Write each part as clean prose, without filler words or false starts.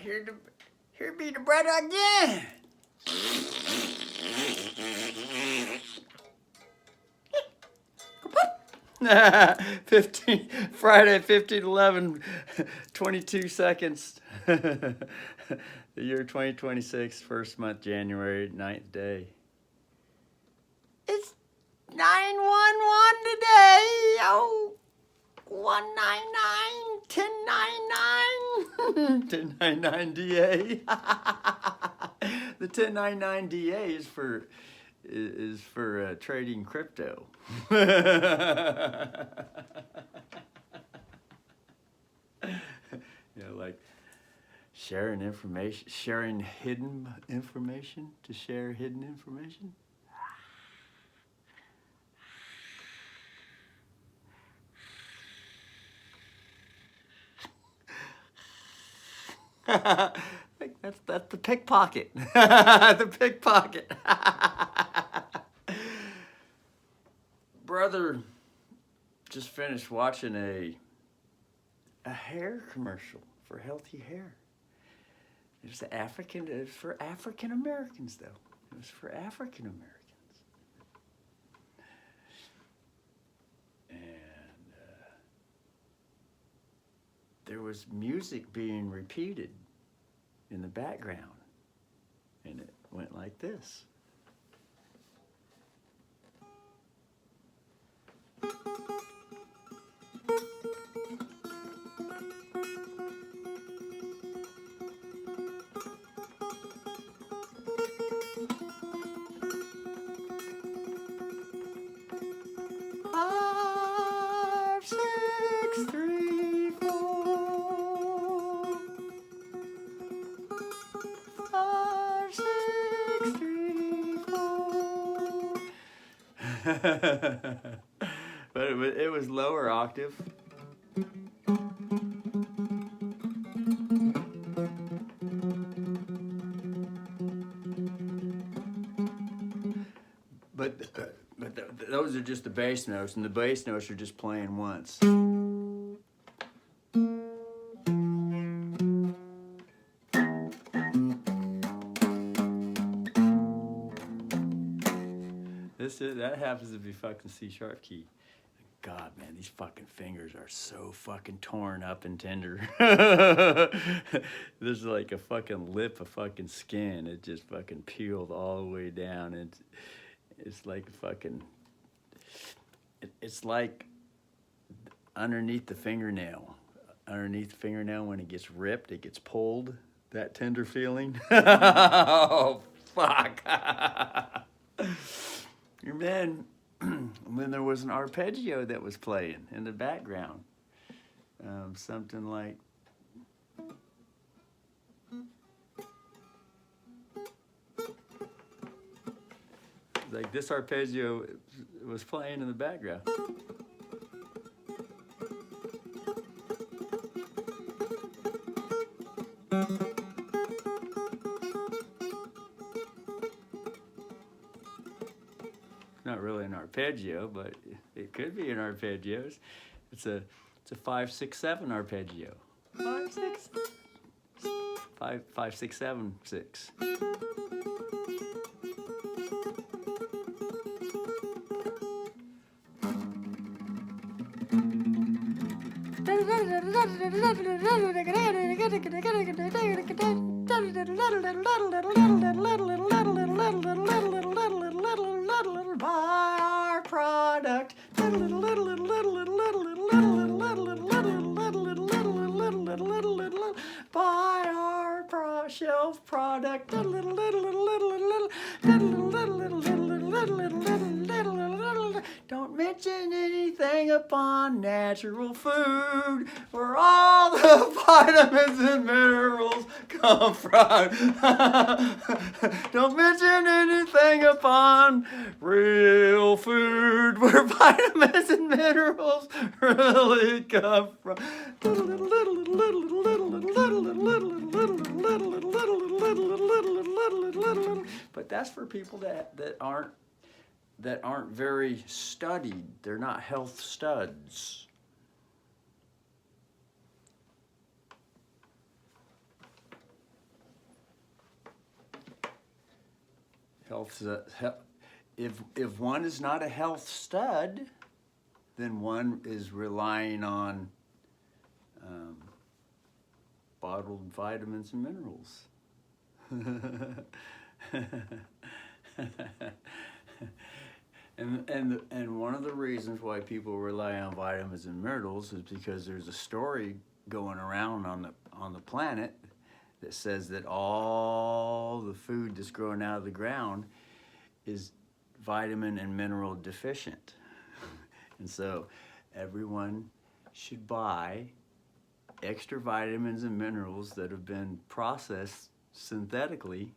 Here be the brother again. Friday, 15/11, 22 seconds. The year 2026, first month, January, 9th day. It's 911 today. Oh, 199, 1099, 1099 DA. The 1099 DA is for trading crypto. Like sharing information, sharing hidden information to share hidden information. That's the pickpocket. The pickpocket. Brother just finished watching a hair commercial for healthy hair. It was for African Americans though. It was for African Americans. And there was music being repeated in the background. And it went like this. But it was lower octave. But those are just the bass notes, and the bass notes are just playing once. That happens to be fucking C sharp key. God, man, these fucking fingers are so fucking torn up and tender. There's like a fucking lip of fucking skin. It just fucking peeled all the way down. And it's like fucking, it's like underneath the fingernail. Underneath the fingernail, when it gets ripped, it gets pulled. That tender feeling. Oh, fuck. And then there was an arpeggio that was playing in the background. Something like... Like this arpeggio was playing in the background. Not really an arpeggio, but it could be an arpeggio. It's a 5-6-7 arpeggio. 5-6, 5-6-7-6. Buy our product. Buy our shelf product. Don't mention anything upon natural food, where all the vitamins and minerals come from. Don't mention anything upon real food, where vitamins and minerals really come from. But that's for people that aren't very studied. They're not health studs. If one is not a health stud, then one is relying on bottled vitamins and minerals. And one of the reasons why people rely on vitamins and minerals is because there's a story going around on the planet that says that all the food that's growing out of the ground is vitamin and mineral deficient. And so everyone should buy extra vitamins and minerals that have been processed synthetically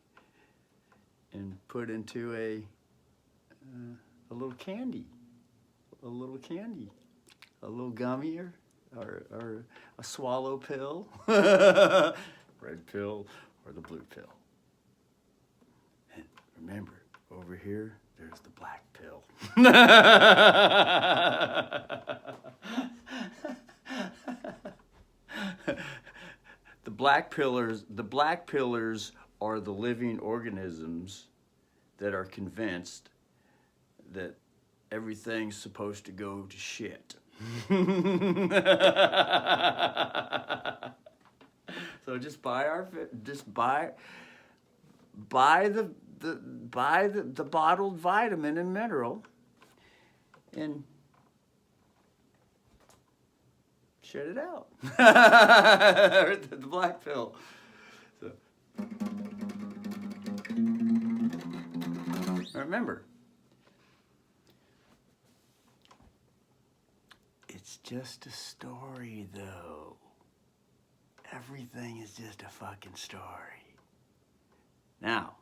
and put into a little candy, a little gummy or a swallow pill, red pill or the blue pill. And remember, over here, there's the black pill. The black pillars are the living organisms that are convinced that everything's supposed to go to shit. So just buy the bottled vitamin and mineral and shit it out. The black pill. So remember, it's just a story, though. Everything is just a fucking story. Now,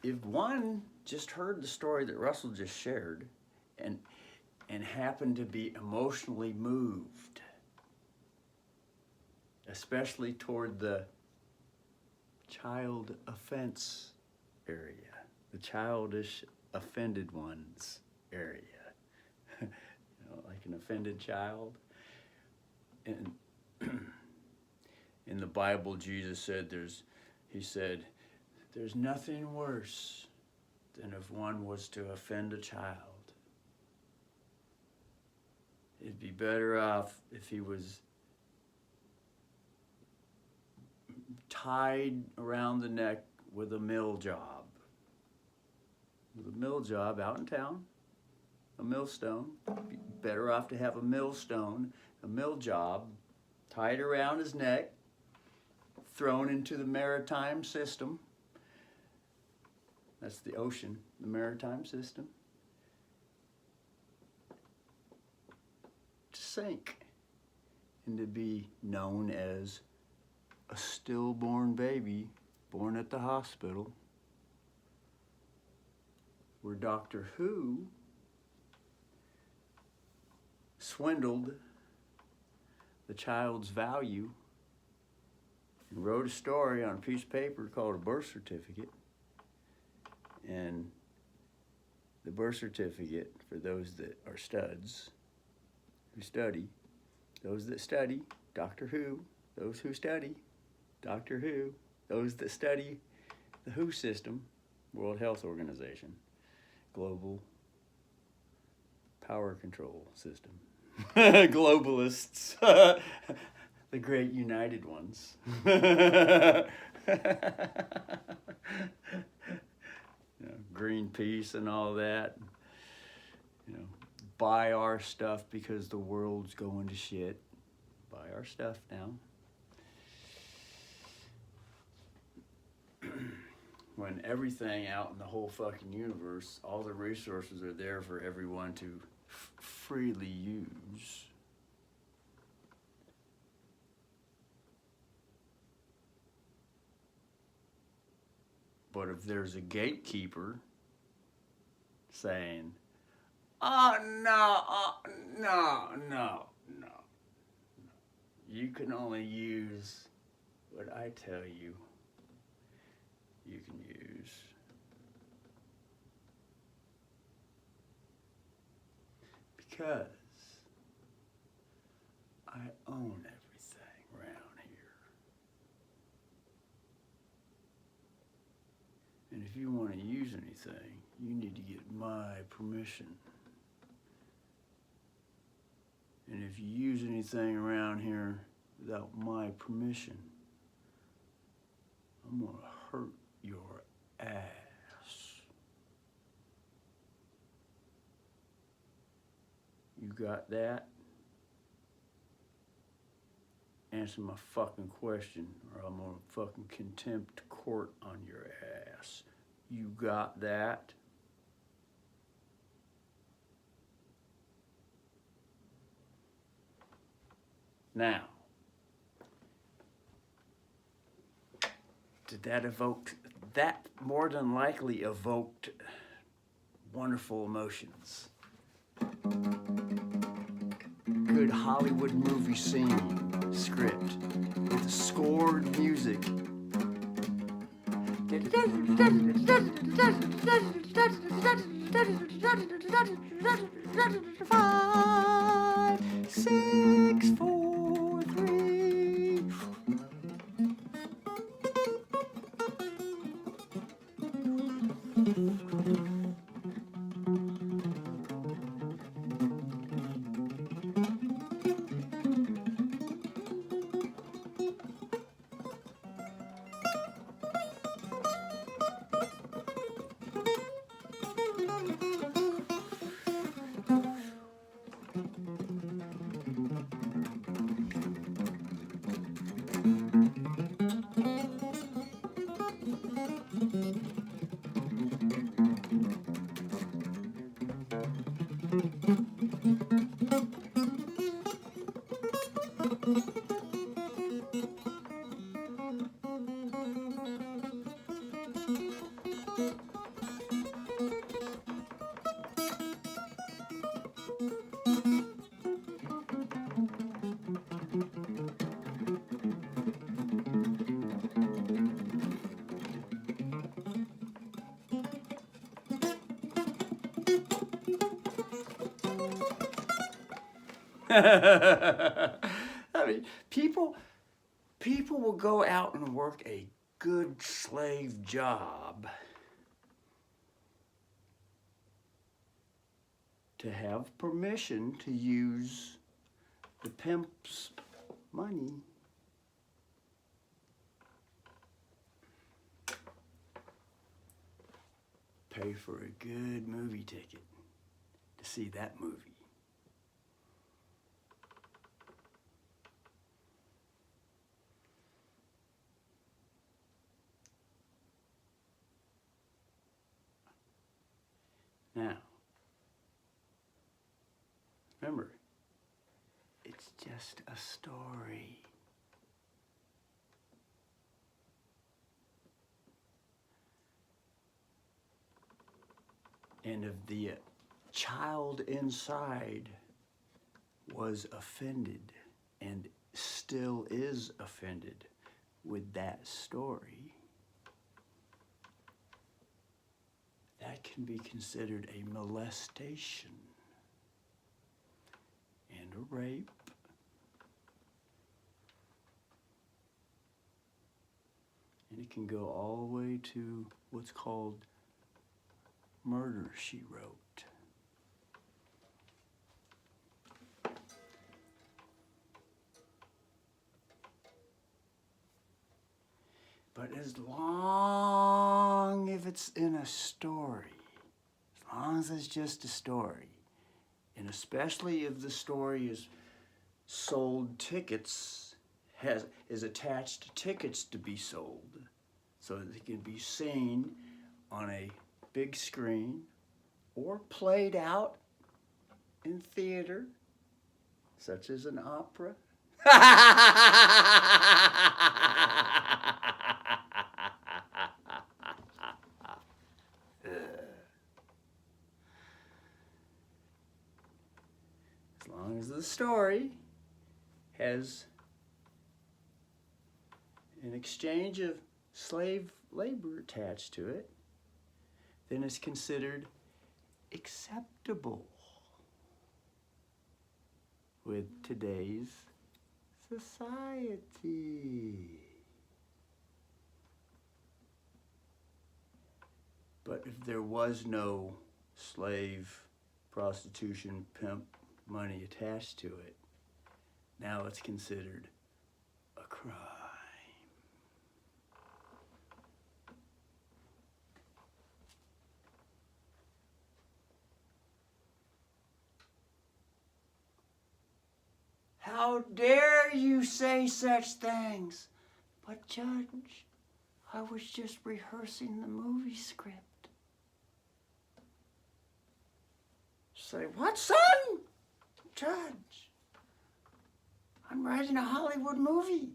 if one just heard the story that Russell just shared and happened to be emotionally moved, especially toward the child offense area, the childish offended ones area, like an offended child. And in the Bible, Jesus said there's nothing worse than if one was to offend a child. It'd be better off if he was tied around the neck with a mill job. With a mill job out in town, a millstone. Be better off to have a millstone, a mill job, tied around his neck, thrown into the maritime system. That's the ocean, the maritime system. To sink and to be known as a stillborn baby born at the hospital, where Doctor Who swindled the child's value and wrote a story on a piece of paper called a birth certificate. And the birth certificate, for those that are studs, who study, those that study Doctor Who, those who study Doctor Who, those that study the WHO system, World Health Organization, global power control system, globalists, the great united ones. Greenpeace and all that. Buy our stuff because the world's going to shit. Buy our stuff now. When everything out in the whole fucking universe, all the resources are there for everyone to freely use. But if there's a gatekeeper saying, oh, no. You can only use what I tell you you can use. Because I own everything around here. And And if you want to use anything, you need to get my permission. And if you use anything around here without my permission, I'm gonna hurt your ass. You got that? Answer my fucking question, or I'm gonna fucking contempt court on your ass. You got that? Now, did that evoke, that more than likely evoked wonderful emotions. Good Hollywood movie scene, script, with scored music. Five, 6, 4, 3. I mean, people will go out and work a good slave job to have permission to use the pimp's money. Pay for a good movie ticket to see that movie. Now, remember, it's just a story. And if the child inside was offended and still is offended with that story, that can be considered a molestation and a rape. And it can go all the way to what's called murder, she wrote. But as long as it's in a story, as long as it's just a story, and especially if the story is sold tickets, is attached to tickets to be sold, so that it can be seen on a big screen or played out in theater, such as an opera. As long as the story has an exchange of slave labor attached to it, then it's considered acceptable with today's society. But if there was no slave, prostitution, pimp money attached to it, now it's considered a crime. How dare you say such things? But Judge, I was just rehearsing the movie script. Say, what, son? Judge, I'm writing a Hollywood movie.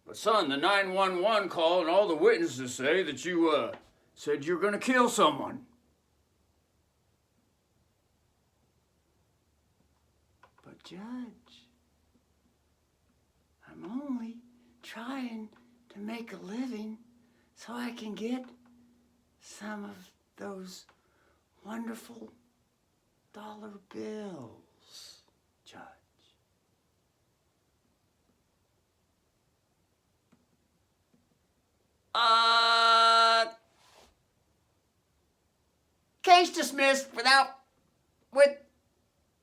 But son, the 911 call and all the witnesses say that you said you're gonna kill someone. But Judge, I'm only trying to make a living so I can get some of those wonderful dollar bills, Judge. Case dismissed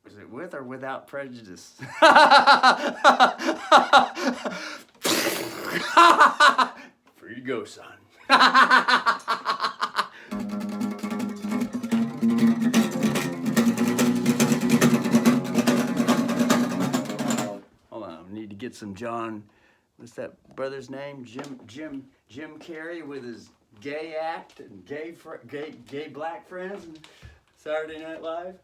is it with or without prejudice? Free to go, son. Hold on, I need to get some John. What's that brother's name? Jim Carrey with his gay act and gay black friends and Saturday Night Live.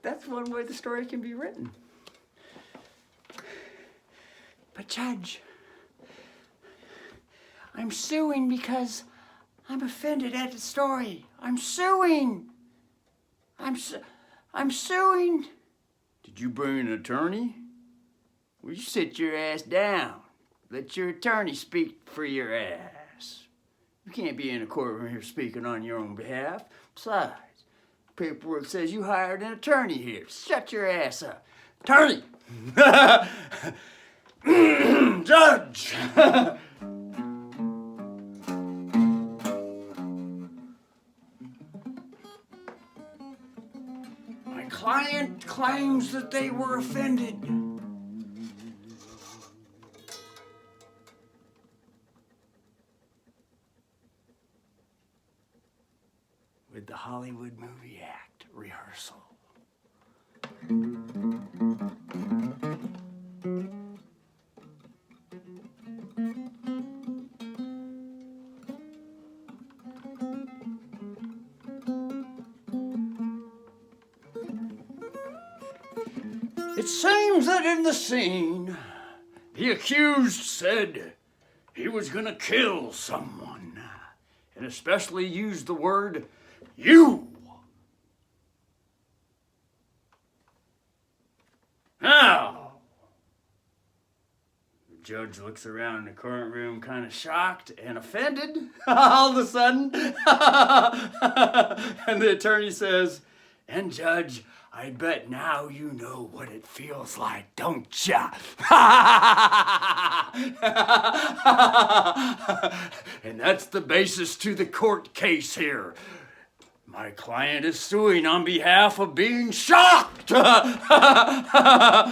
That's one way the story can be written. But Judge, I'm suing because I'm offended at the story. I'm suing. I'm suing. Did you bring an attorney? Well, you sit your ass down. Let your attorney speak for your ass. You can't be in a courtroom here speaking on your own behalf. Besides, paperwork says you hired an attorney here. Shut your ass up. Attorney! Judge! My client claims that they were offended. With the Hollywood movie act rehearsal. It seems that in the scene, the accused said he was gonna kill someone, and especially used the word you. Now, the judge looks around the courtroom kind of shocked and offended all of a sudden. And the attorney says, and Judge, I bet now you know what it feels like, don't ya? And that's the basis to the court case here. My client is suing on behalf of being shocked. About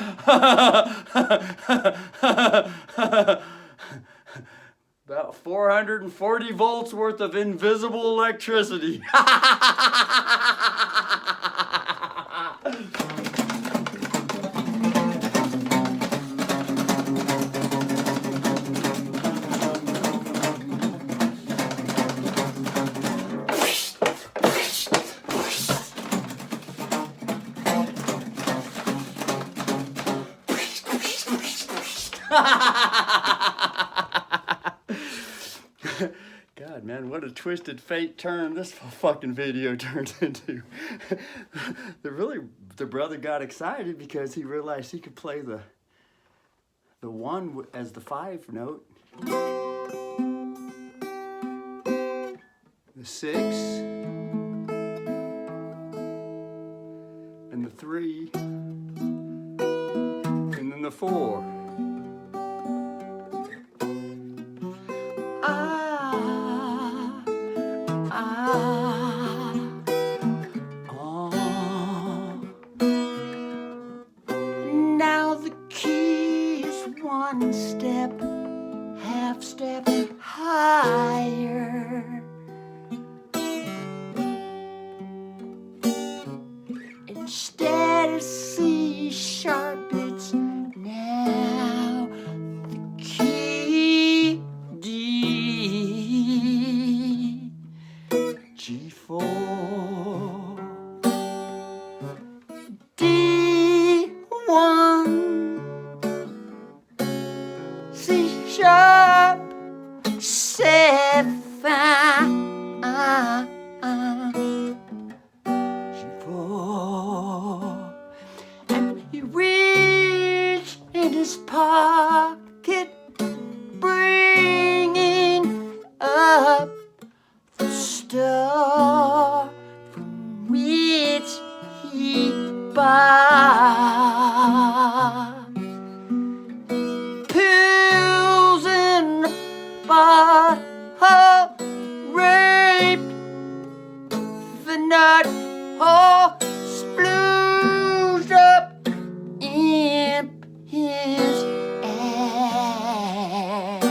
440 volts worth of invisible electricity. God, man, what a twisted fate turn this fucking video turns into. The brother got excited because he realized he could play the The 1 as the 5 note. The 6. And the 3. And then the 4. Now the key is 1 step, half step higher. Instead of C sharp, it's now the key D, G4, D1, C sharp, 7, and he reached in his pocket, bringing up the star from which he bought pills in a bottle, raped the nut hole, splooged up in his ass.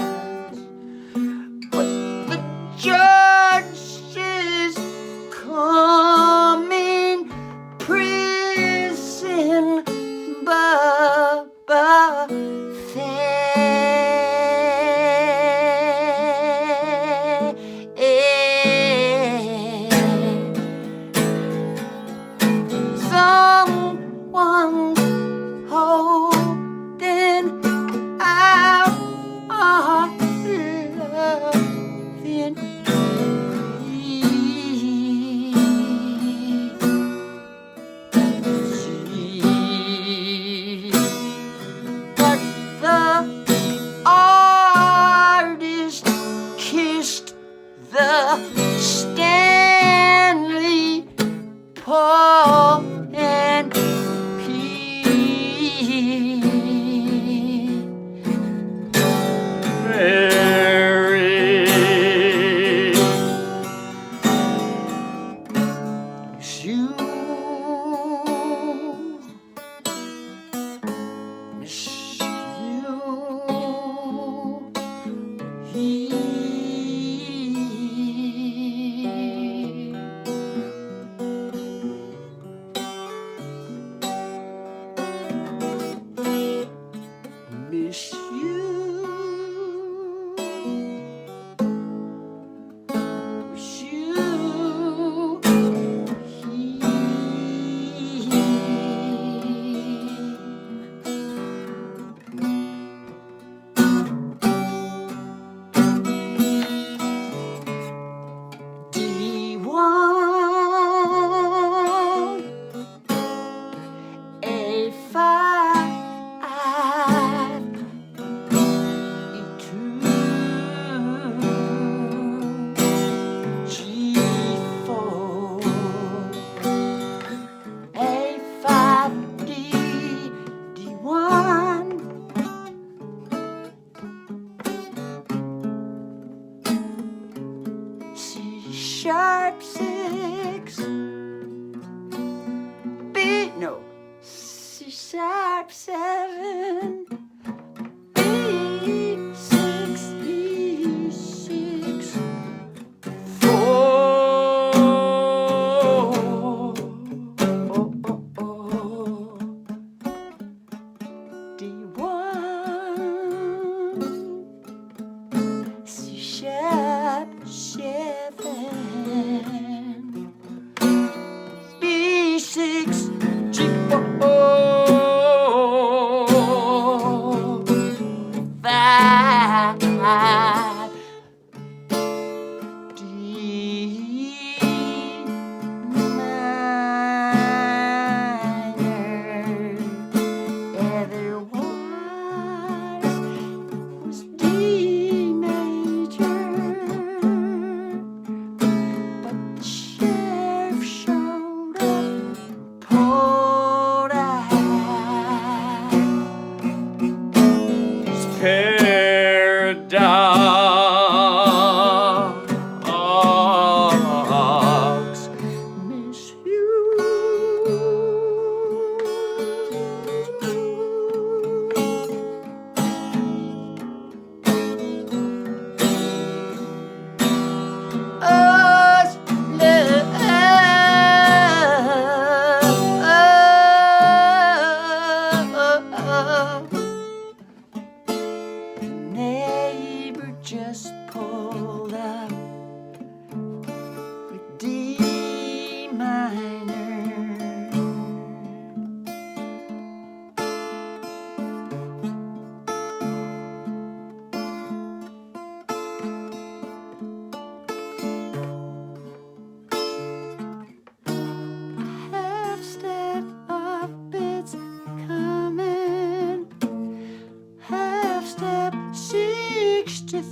But the judge is coming, prison, Bubba someone's holding out our loving but the artist kissed the Stanley Paul and Pete. Mary, miss you, miss you. Miss you, wish you, D1, A5, sharp 6, B, no, C sharp 7, E6, E6, 4, D1, C sharp 7, B6, G4.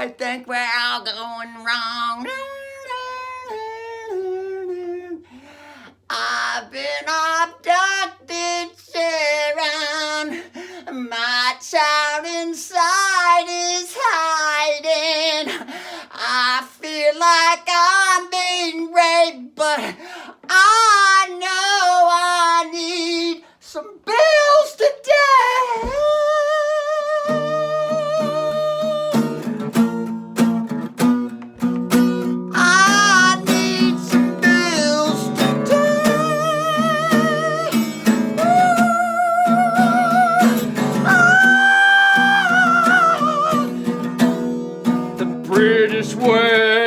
I think we're all going wrong. I've been abducted, Sharon. My child inside is hiding. I feel like I'm being raped, but I know I need some bills today. I need some bills today. The British way.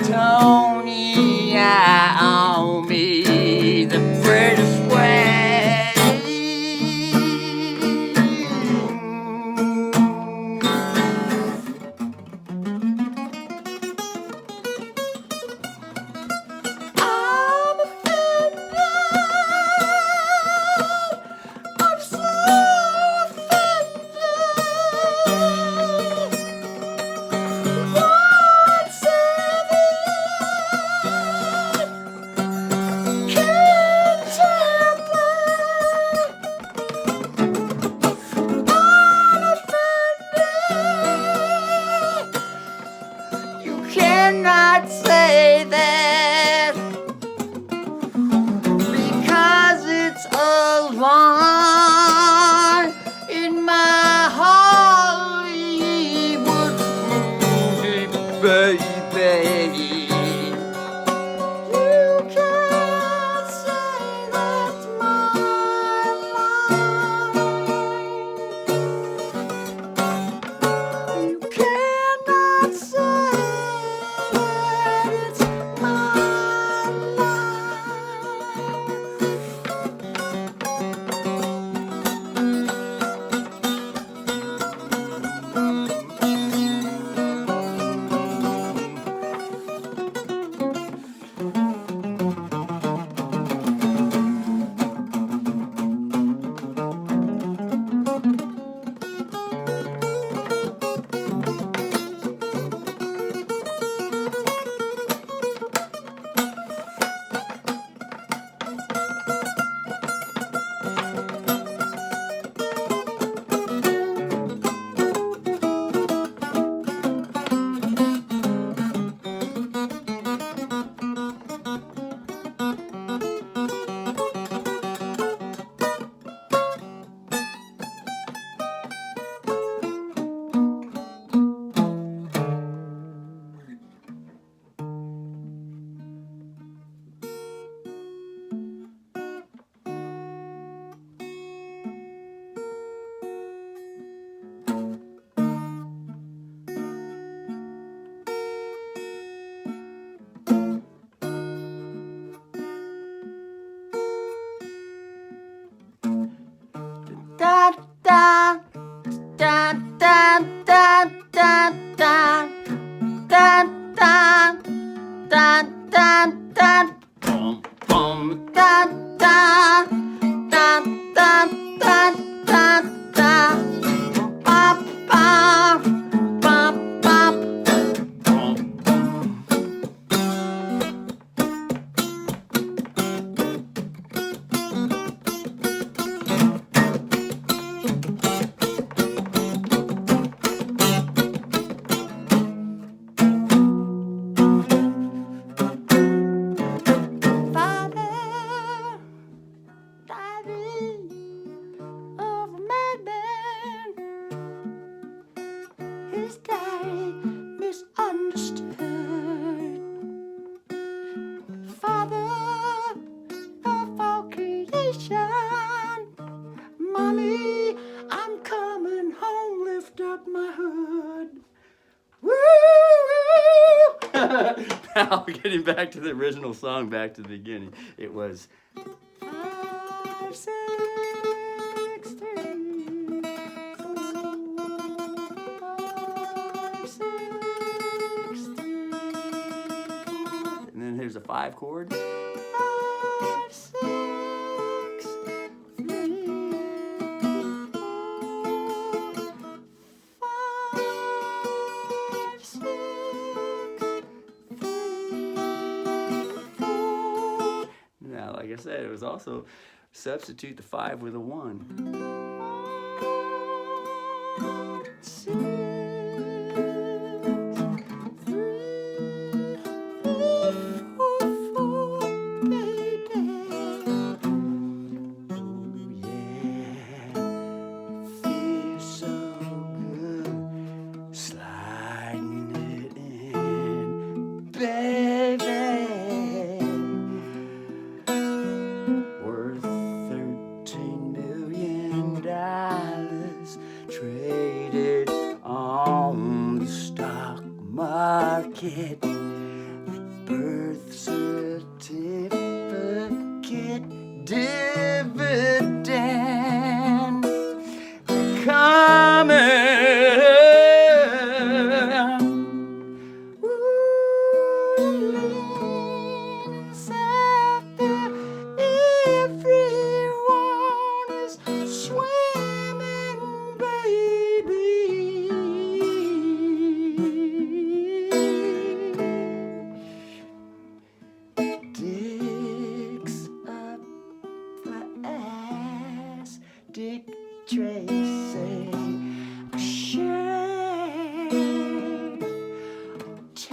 Tony, I owe me the British way. I'm offended. I'm so offended. What's you cannot say that because it's a line in my Hollywood movie, baby. You can't say that's my line. You cannot say that it's my da da da da da da da da da da da da bum bum da da da da da da da ba ba ba ba bum. His daddy misunderstood. Father of all creation, Mommy, I'm coming home, lift up my hood. Woo! Now, getting back to the original song, back to the beginning, it was 5, 6, 3, 4, 5, 6, 3, 4. And then here's a 5 chord. 5, 6, 3, 4. said, it was also substitute the 5 with a 1. Worth $13 million traded on the stock market. Birth certificate dividend coming. Dick Tracy, share, take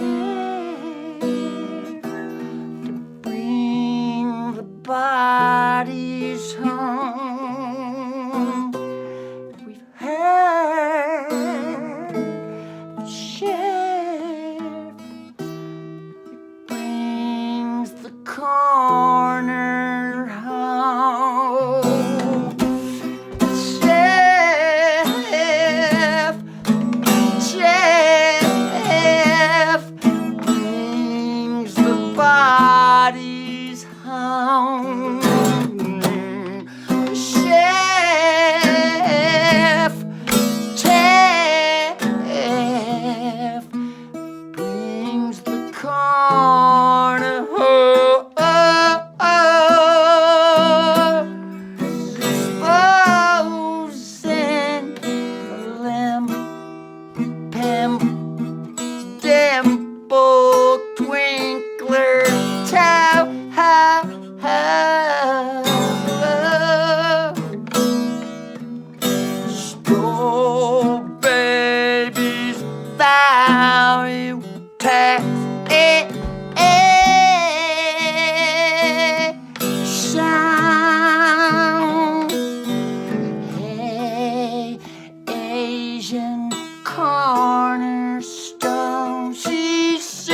to bring the bodies home. We've heard the sheriff brings the coroner home. Bodies home. Chef Taff brings the corner home. Disposing the limb, pimp, dimple, twinkler, toe, ho, ho. Stole baby's value tax. Sound. Hey, Asian cornerstone. CC.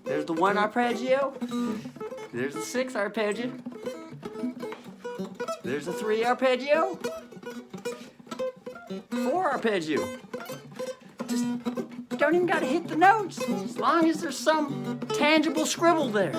There's the 1 arpeggio. There's the 6 arpeggio. There's the 3 arpeggio. 4 arpeggio. Just don't even gotta hit the notes, as long as there's some tangible scribble there.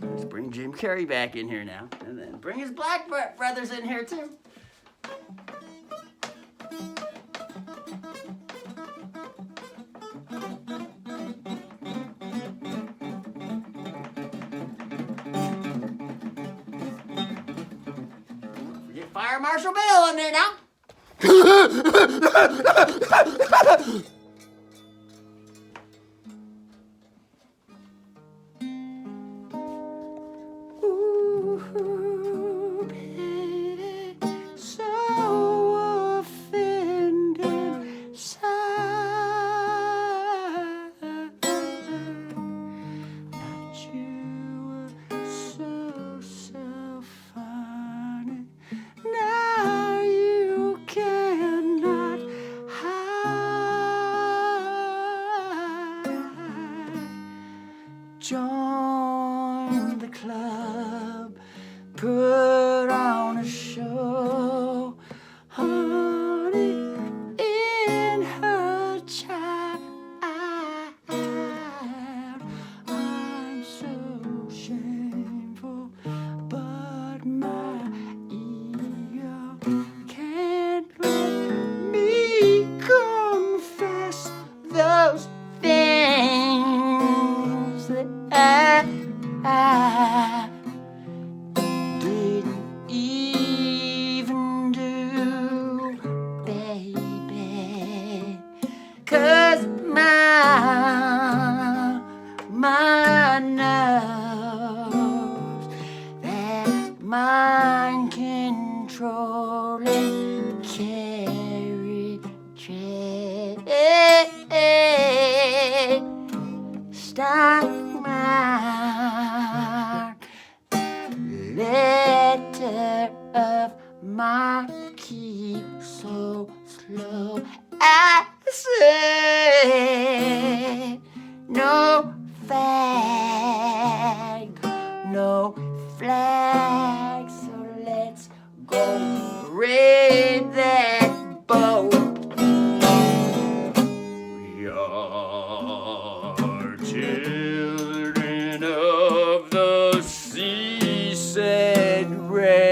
Let's bring Jim Carrey back in here now, and then bring his black brothers in here too. Get Fire Marshal Bill in there now. Ooh, baby, so offended, sigh that you were so funny. Now you cannot hide. Join the club, put on a show, honey, in her child. I'm so shameful, but my ego can't let me confess those things that I didn't even do, baby. 'Cause my knows that mind controlling carry trade. Stike my letter of marquee so slow. I said no flag, no flag. So let's go raid that boat. We are children of the sea, said radio,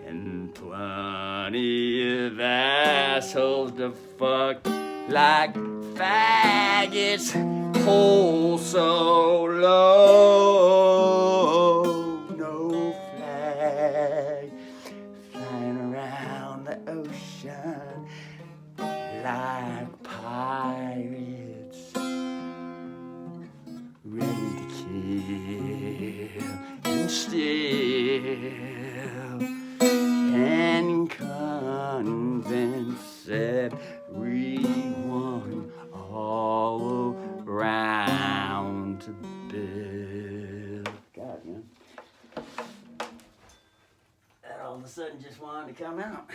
and plenty of assholes to fuck like faggots, hole so low. No flag flying around the ocean like pirates, ready to kill and steal and convince everyone all around to build. God, man. That all of a sudden just wanted to come out.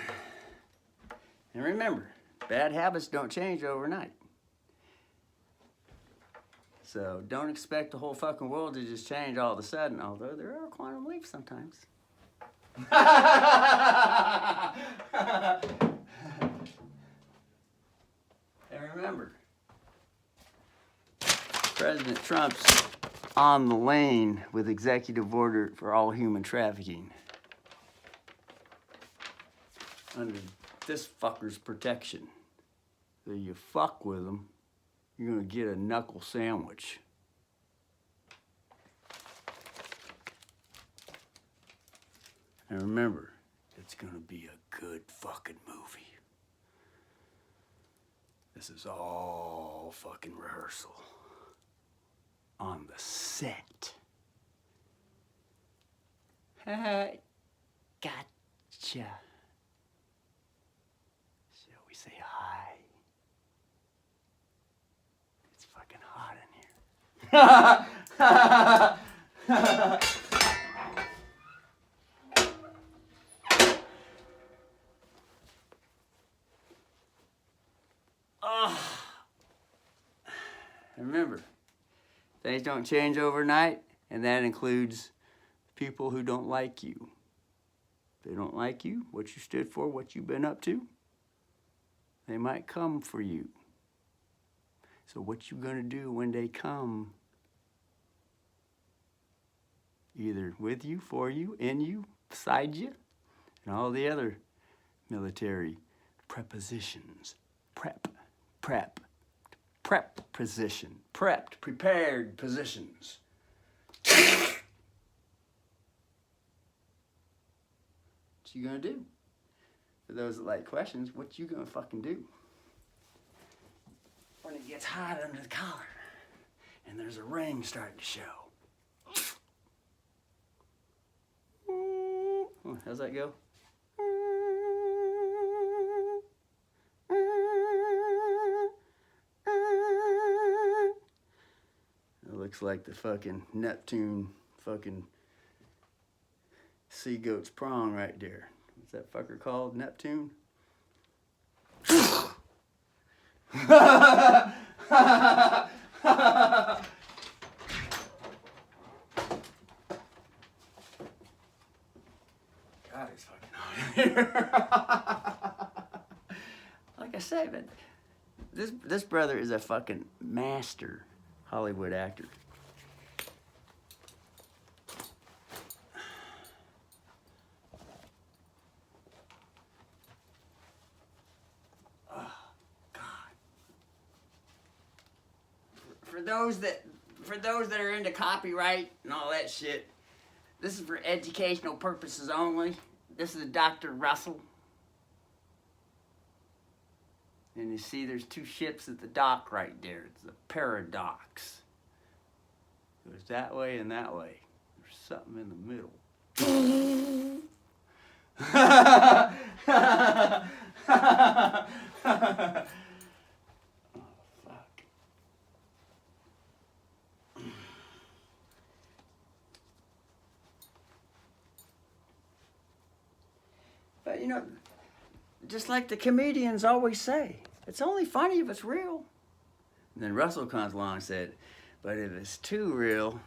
And remember, bad habits don't change overnight. So don't expect the whole fucking world to just change all of a sudden, although there are quantum leaps sometimes. And remember, President Trump's on the lane with executive order for all human trafficking under this fucker's protection. So you fuck with him, you're gonna get a knuckle sandwich. And remember, it's gonna be a good fucking movie. This is all fucking rehearsal on the set. Gotcha. Shall we say hi? It's fucking hot in here. Remember, things don't change overnight, and that includes people who don't like you. If they don't like you, what you stood for, what you've been up to, they might come for you. So what you gonna do when they come? Either with you, for you, in you, beside you, and all the other military prepositions. Prep position, prepped, prepared positions. What you gonna do? For those that like questions, what you gonna fucking do when it gets hot under the collar and there's a ring starting to show? How's that go? It looks like the fucking Neptune fucking sea goat's prong right there. What's that fucker called? Neptune? God, it's fucking hot here. Like I say, man, this brother is a fucking master Hollywood actor. Oh, God. For those that are into copyright and all that shit, this is for educational purposes only. This is Dr. Russell. And you see there's two ships at the dock right there. It's a paradox. It goes that way and that way. There's something in the middle. Oh, fuck. But you know, just like the comedians always say, it's only funny if it's real. And then Russell comes along and said, but if it's too real,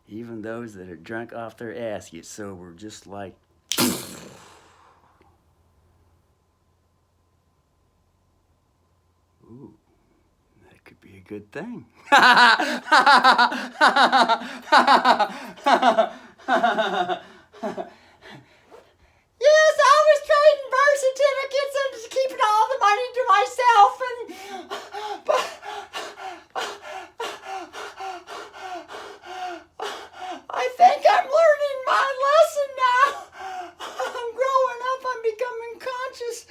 even those that are drunk off their ass get sober, just like. Ooh, that could be a good thing. Yes, I was trading birth certificates and just keeping all the money to myself, but I think I'm learning my lesson now. I'm growing up, I'm becoming conscious.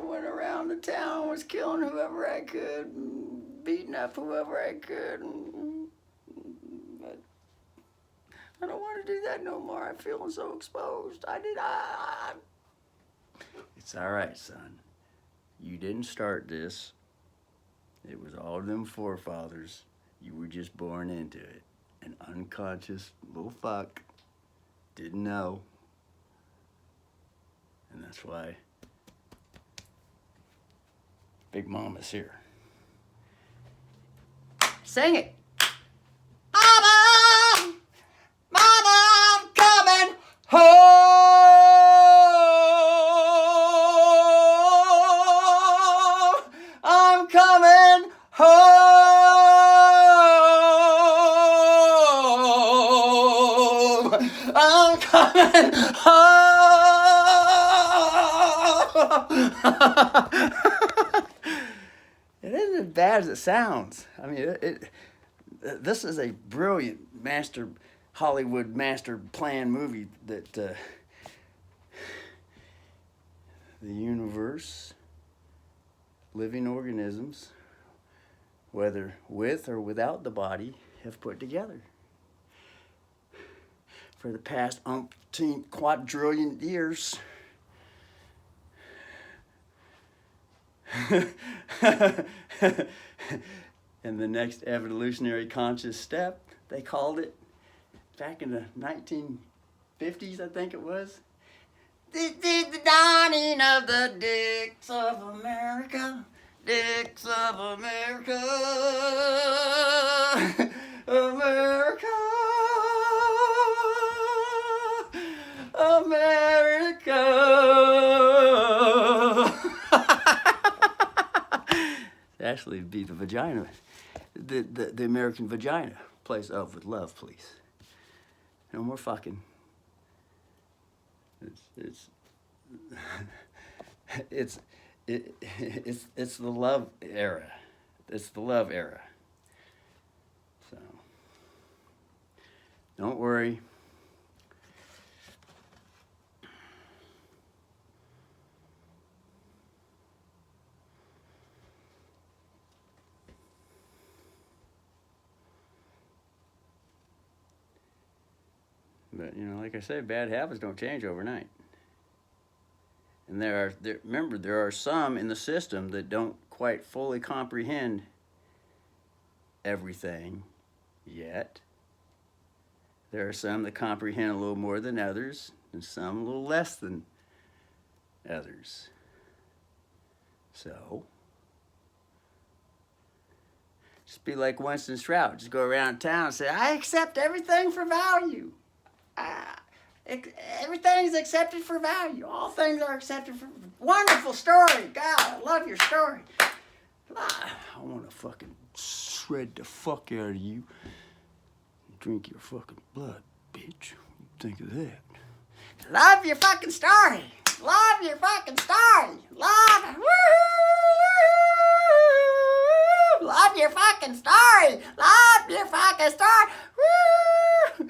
Went around the town, was killing whoever I could, and beating up whoever I could, but I don't want to do that no more. I'm feeling so exposed. It's all right, son. You didn't start this. It was all of them forefathers. You were just born into it. An unconscious little fuck. Didn't know. And that's why Big Mama's here. Sing it. Mama, Mama, I'm coming home. I'm coming home. I'm coming home. It isn't as bad as it sounds. I mean, this is a brilliant Hollywood master plan movie that the universe, living organisms, whether with or without the body, have put together. For the past umpteen quadrillion years. And the next evolutionary conscious step, they called it, back in the 1950s, I think it was. This is the dawning of the dicks of America. Dicks of America. America. actually be the vagina. The American vagina. Place of with love, please. No more fucking. It's the love era. It's the love era. So don't worry. But you know, like I said, bad habits don't change overnight. And remember, there are some in the system that don't quite fully comprehend everything yet. There are some that comprehend a little more than others, and some a little less than others. So, just be like Winston Strout. Just go around town and say, I accept everything for value. Everything's accepted for value. All things are accepted for... Wonderful story. God, I love your story. I want to fucking shred the fuck out of you. Drink your fucking blood, bitch. What do you think of that? Love your fucking story. Love your fucking story. Love it. Woo! Love your fucking story. Love your fucking story. Woo!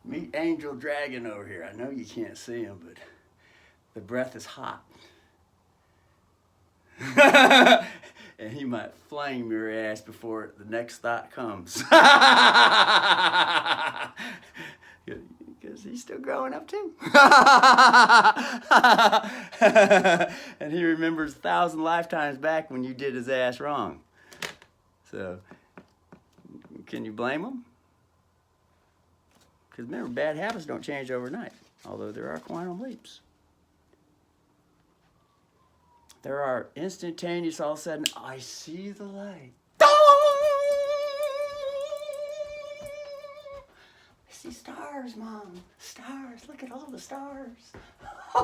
Meet Angel Dragon over here. I know you can't see him, but the breath is hot. And he might flame your ass before the next thought comes. Because he's still growing up too. And he remembers 1,000 lifetimes back when you did his ass wrong. So, can you blame him? Because remember, bad habits don't change overnight, although there are quantum leaps. There are instantaneous, all of a sudden, I see the light. I see stars, Mom. Stars. Look at all the stars. I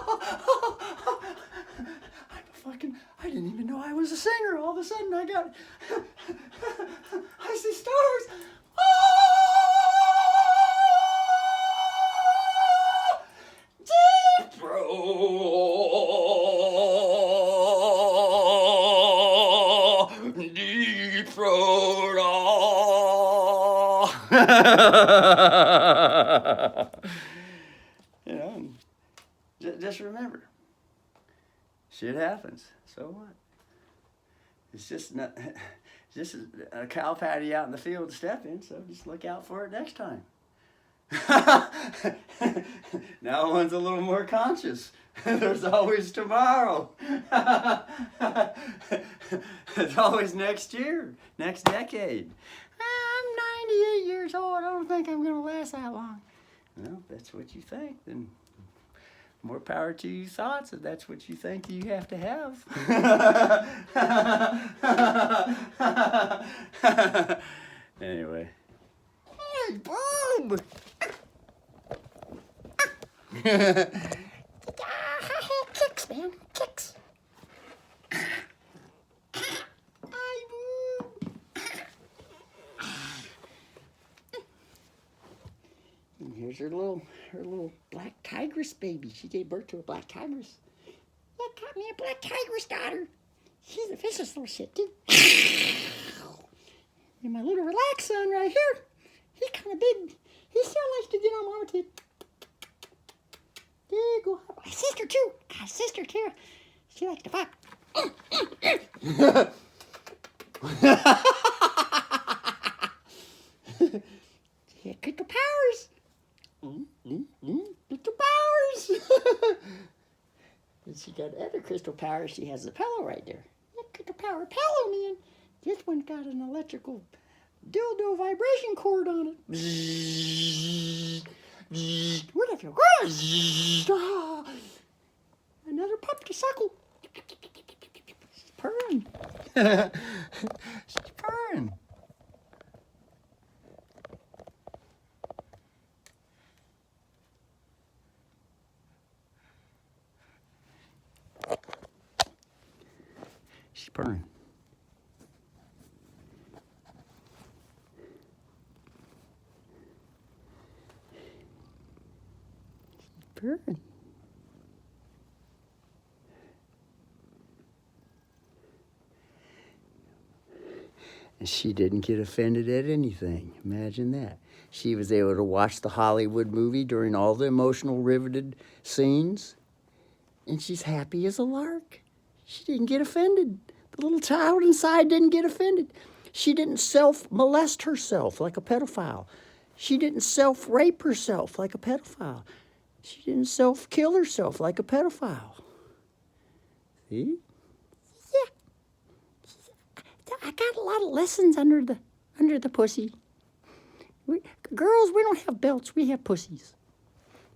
didn't even know I was a singer. All of a sudden, I got... I see stars. Deep throat. Deep throat. You know, just remember, shit happens. So what? It's just not, it's just a cow patty out in the field to step in. So just look out for it next time. Now one's a little more conscious. There's always tomorrow. There's always next year, next decade. I'm 98 years old. I don't think I'm going to last that long. Well, if that's what you think, then more power to you thoughts if that's what you think you have to have. Anyway. Hey, Bob! Kicks, man. Kicks. Here's her little black tigress baby. She gave birth to a black tigress. Yeah, caught me a black tigress daughter. She's a vicious little shit, too. And my little relaxed son right here. He's kind of big. He still likes to get on Mama too. There you go. My sister, too. My sister, too. She likes to fuck. She had crystal powers. Crystal powers. And she got other crystal powers. She has the pillow right there. That crystal power pillow, man. This one's got an electrical dildo vibration cord on it. What if you another pup to suckle. She's purring. She's purring. She's purring. purring. And she didn't get offended at anything. Imagine that. She was able to watch the Hollywood movie during all the emotional, riveted scenes, and she's happy as a lark. She didn't get offended. The little child inside didn't get offended. She didn't self-molest herself like a pedophile. She didn't self-rape herself like a pedophile. She didn't self-kill herself like a pedophile. See? Yeah. I got a lot of lessons under the pussy. Girls, we don't have belts. We have pussies.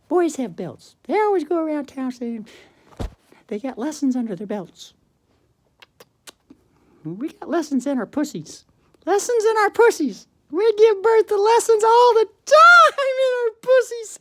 Boys have belts. They always go around town saying they got lessons under their belts. We got lessons in our pussies. Lessons in our pussies. We give birth to lessons all the time in our pussies.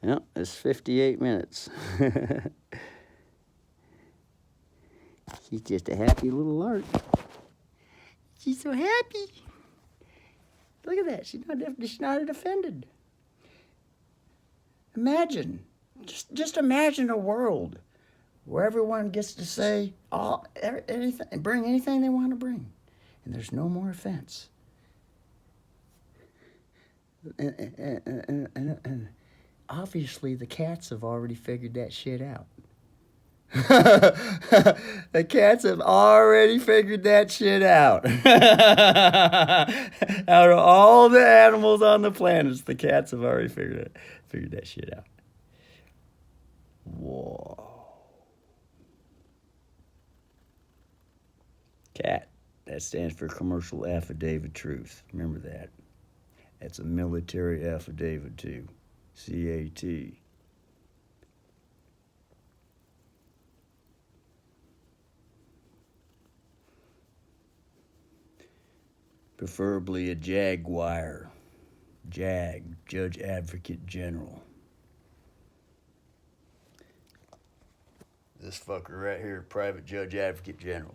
Well, it's 58 minutes. She's just a happy little lark. She's so happy. Look at that. She's not offended. Imagine, just imagine a world where everyone gets to say anything, bring anything they want to bring, and there's no more offense. And obviously the cats have already figured that shit out. The cats have already figured that shit out. Out of all the animals on the planet, the cats have already figured that shit out. Whoa. CAT, that stands for Commercial Affidavit Truth. Remember that. That's a military affidavit too. CAT. Preferably a Jaguar. JAG, Judge Advocate General. This fucker right here, Private Judge Advocate General.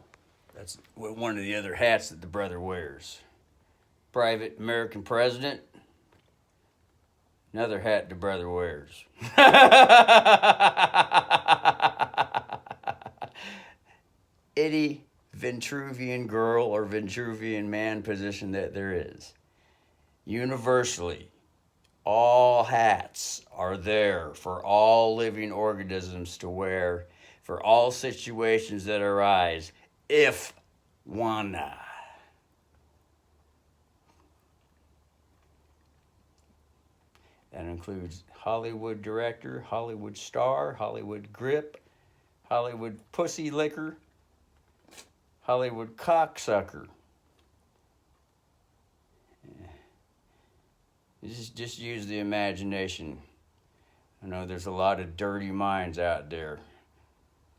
That's one of the other hats that the brother wears. Private American President. Another hat the brother wears. Any Vitruvian girl or Vitruvian man position that there is. Universally, all hats are there for all living organisms to wear for all situations that arise, if wanna. That includes Hollywood director, Hollywood star, Hollywood grip, Hollywood pussy licker, Hollywood cocksucker. Just use the imagination. I know there's a lot of dirty minds out there.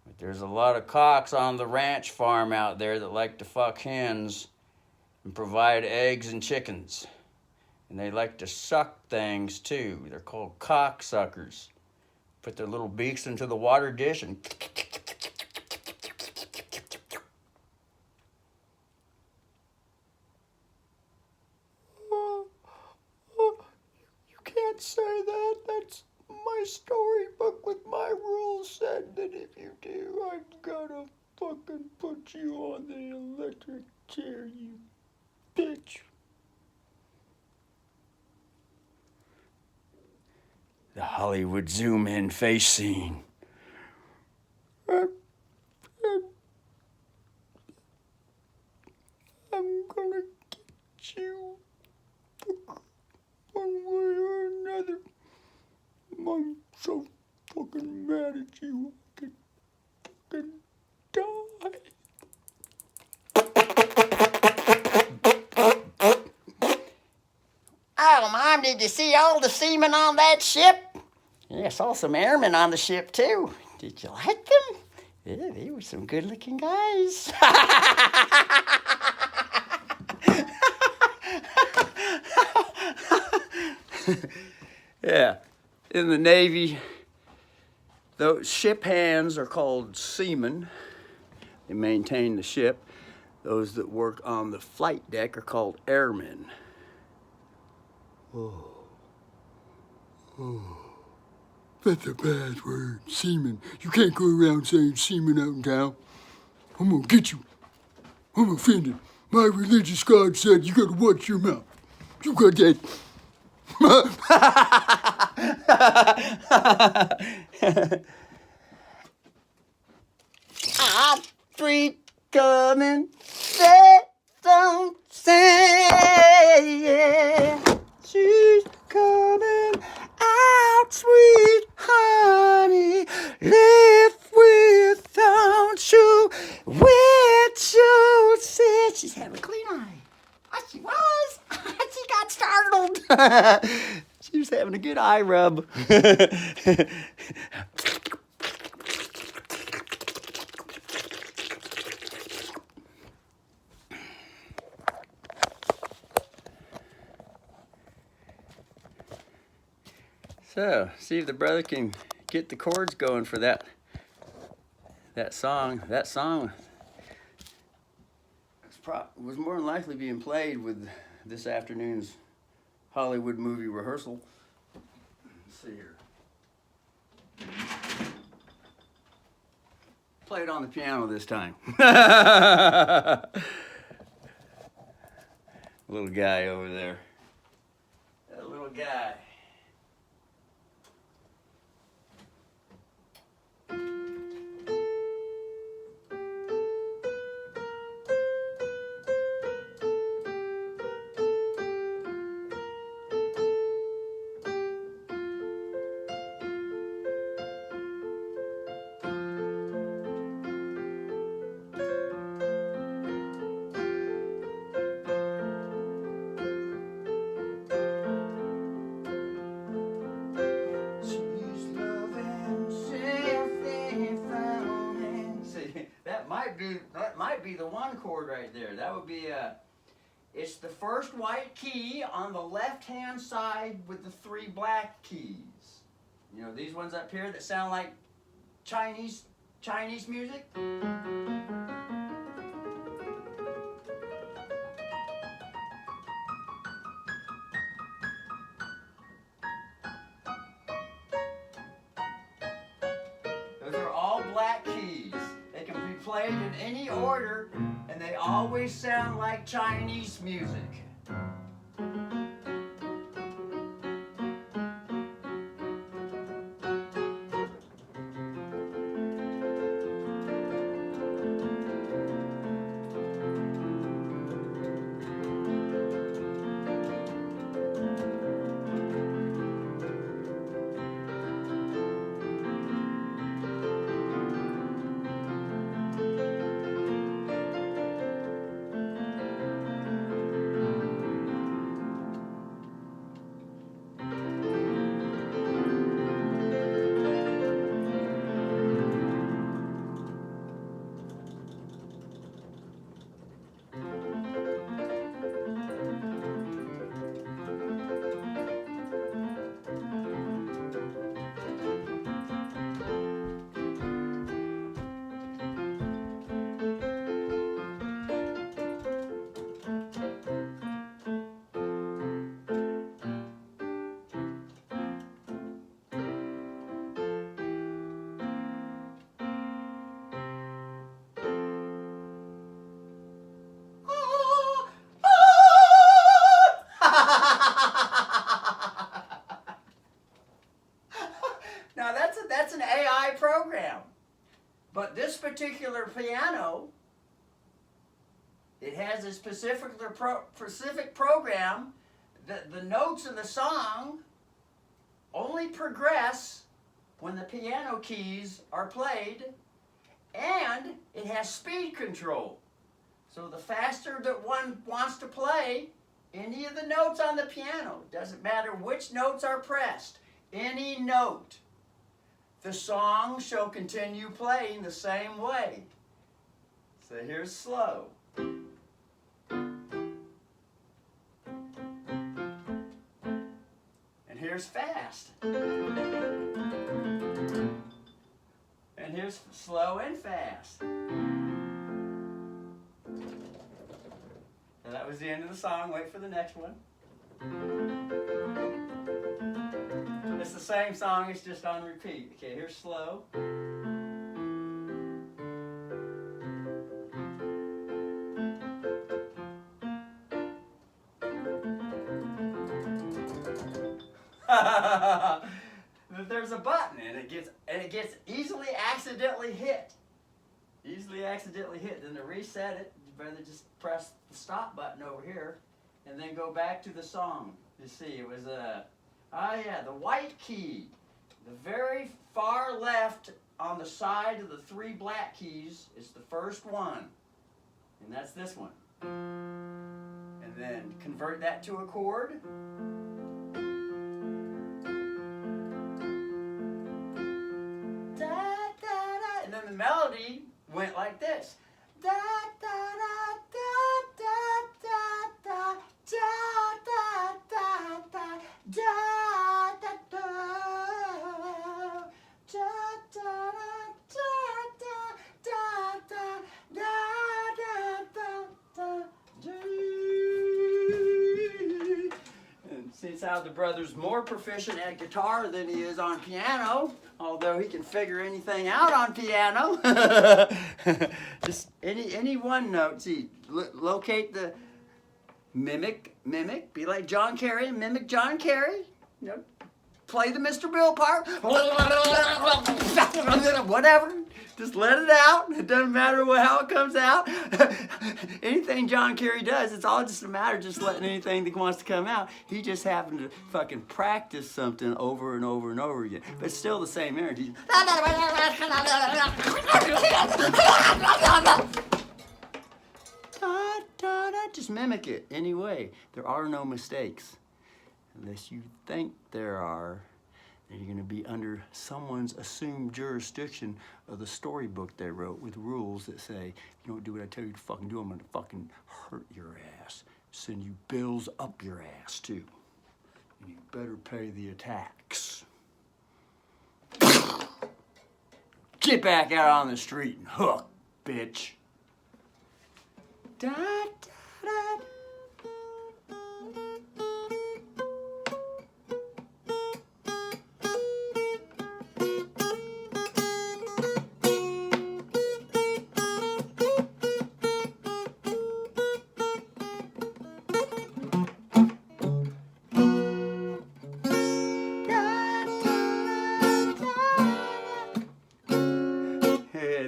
But there's a lot of cocks on the ranch farm out there that like to fuck hens and provide eggs and chickens. And they like to suck things too. They're called cocksuckers. Put their little beaks into the water dish and you can't say that. That's my storybook with my rules said that if you do, I'm gonna fucking put you on the electric chair, you bitch. The Hollywood zoom-in face scene. I'm gonna get you one way or another. I'm so fucking mad at you, I could fucking die. Oh, Mom, did you see all the seamen on that ship? Yeah, I saw some airmen on the ship, too. Did you like them? Yeah, they were some good-looking guys. Yeah, in the Navy, those ship hands are called seamen. They maintain the ship. Those that work on the flight deck are called airmen. Oh. Oh. That's a bad word, seaman. You can't go around saying seaman out in town. I'm gonna get you. I'm offended. My religious God said you gotta watch your mouth. You got that. I'm free coming. They don't say yeah. She's coming out, sweet honey. Live without you. With you, said she's having a clean eye. She was. She got startled. She was having a good eye rub. So, see if the brother can get the chords going for that song. That song was more than likely being played with this afternoon's Hollywood movie rehearsal. Let's see here. Play it on the piano this time. Little guy over there. That little guy. That might be the one chord right there. That would be it's the first white key on the left-hand side with the 3 black keys. You know, these ones up here that sound like Chinese music. Those are all black keys. They can be played in any order, and they always sound like Chinese music. Now that's an AI program, but this particular piano, it has a specific program that the notes in the song only progress when the piano keys are played, and it has speed control. So the faster that one wants to play any of the notes on the piano, doesn't matter which notes are pressed, any note, the song shall continue playing the same way. So here's slow. And here's fast. And here's slow and fast. So that was the end of the song. Wait for the next one. It's the same song, it's just on repeat. Okay, here's slow. There's a button and it gets easily accidentally hit. Easily accidentally hit. Then to reset it, you better just press the stop button over here and then go back to the song. You see, it was the white key. The very far left on the side of the three black keys is the first one. And that's this one. And then convert that to a chord. And then the melody went like this. Da da da da da da da da da da da da and since how the brother's more proficient at guitar than he is on piano, although he can figure anything out on piano, just any one note. See, locate the mimic, be like John Kerry, mimic John Kerry. You know, play the Mr. Bill part, whatever. Just let it out. It doesn't matter how it comes out. Anything John Kerry does, it's all just a matter of just letting anything that wants to come out. He just happened to fucking practice something over and over and over again. But it's still the same energy. Just mimic it anyway. There are no mistakes. Unless you think there are, then you're going to be under someone's assumed jurisdiction of the storybook they wrote with rules that say, if you don't do what I tell you to fucking do, I'm going to fucking hurt your ass. Send you bills up your ass, too. And you better pay the attacks. Get back out on the street and hook, bitch. Da, da, da.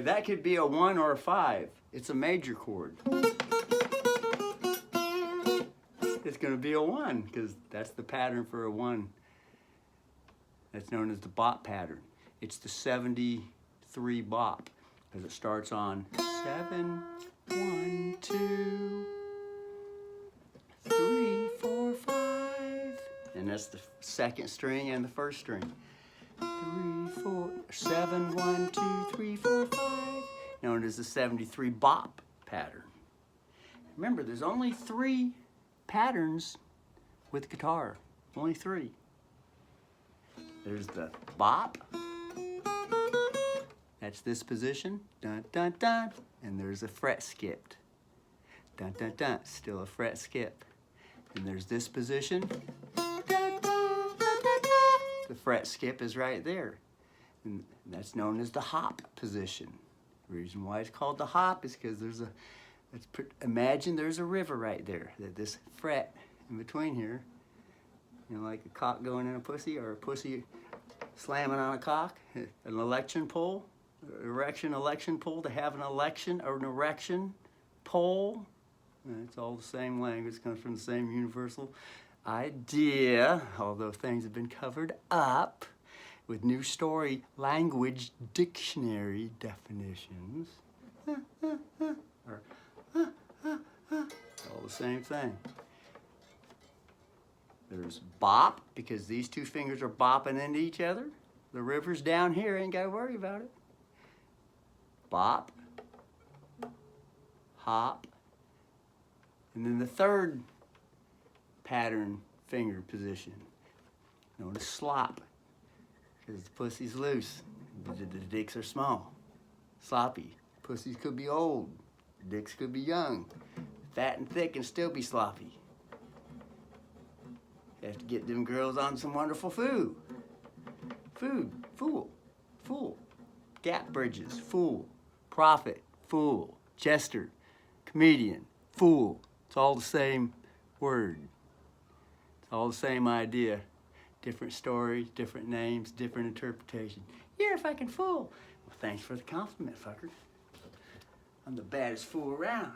That could be a 1 or a 5. It's a major chord. It's going to be a 1 because that's the pattern for a 1. That's known as the bop pattern. It's the 73 bop because it starts on 7, 1, 2, 3, 4, 5. And that's the second string and the first string. 3, 4, 7, 1, 2, 3, 4, 5. Known as the 73 bop pattern. Remember, there's only 3 patterns with guitar. Only 3. There's the bop. That's this position. Dun, dun, dun. And there's a fret skipped. Dun, dun, dun. Still a fret skip. And there's this position. Dun, dun, dun, dun, dun. The fret skip is right there. And that's known as the hop position. The reason why it's called the hop is because there's a, imagine there's a river right there. That this fret in between here, you know, like a cock going in a pussy or a pussy slamming on a cock, an election pole, erection pole to have an election or an erection pole. It's all the same language, it comes from the same universal idea, although things have been covered up with new story language dictionary definitions. All the same thing. There's bop, because these 2 fingers are bopping into each other. The river's down here, ain't gotta worry about it. Bop, hop, and then the third pattern finger position, known as slop, because the pussy's loose, the dicks are small. Sloppy, pussies could be old, dicks could be young, fat and thick and still be sloppy. You have to get them girls on some wonderful food. Fool. Gap bridges, fool. Prophet, fool. Jester, comedian, fool. It's all the same word. It's all the same idea. Different story, different names, different interpretation. You're a fucking fool. Well, thanks for the compliment, fucker. I'm the baddest fool around.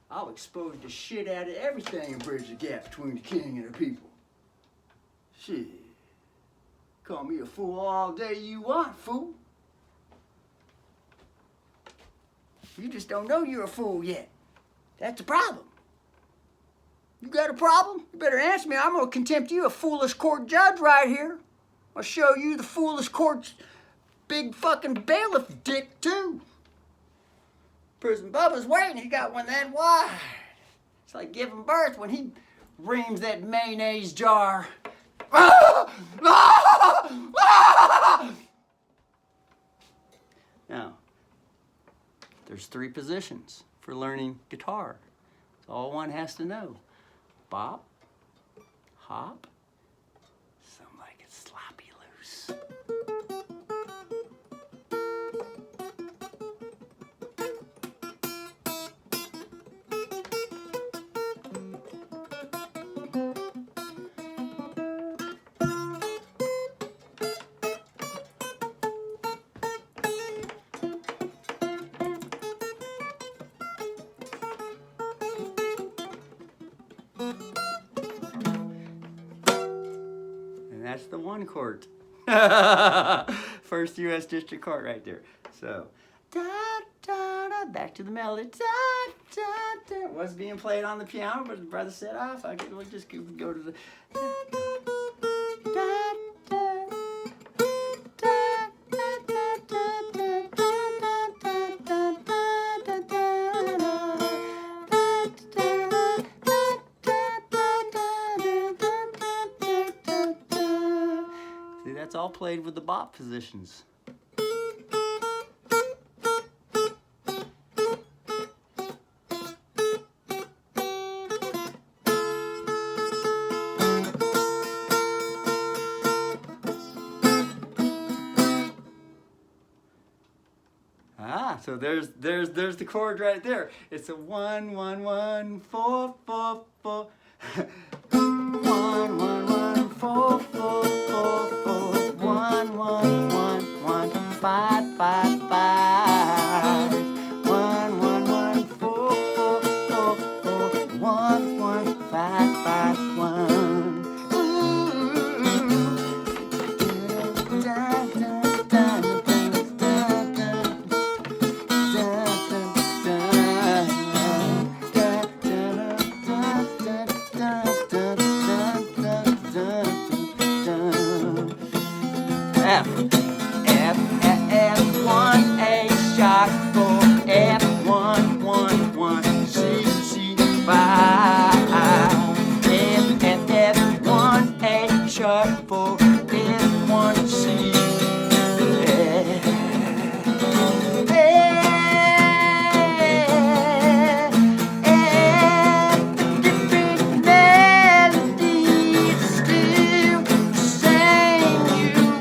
I'll expose the shit out of everything and bridge the gap between the king and the people. Shit. Call me a fool all day you want, fool. You just don't know you're a fool yet. That's the problem. You got a problem? You better answer me. I'm gonna contempt you, a foolish court judge right here. I'll show you the foolish court's big fucking bailiff dick too. Prison Bubba's waiting, he got one that wide. It's like giving birth when he reams that mayonnaise jar. Now, there's 3 positions for learning guitar. It's all one has to know. Bop, hop, some like it sloppy loose. That's the 1 court. First U.S. District Court right there. So, da, da, da, back to the melody. Da, da, da. Was being played on the piano, but the brother said, "Ah, fuck it, we'll just go to the." See, that's all played with the bop positions. So there's the chord right there. It's a 1 1 1 4 4 4 1 1 1 4 4 4 4 1 1 1 1 5 5 5 1 1 1 4 4 4 4 1 1 5 5 1. F, F, F, 1, A sharp 4, F, 1, 1, 1, C, C, 5, F, F, F, 1, A sharp 4, F, 1, C, F, different melodies still sing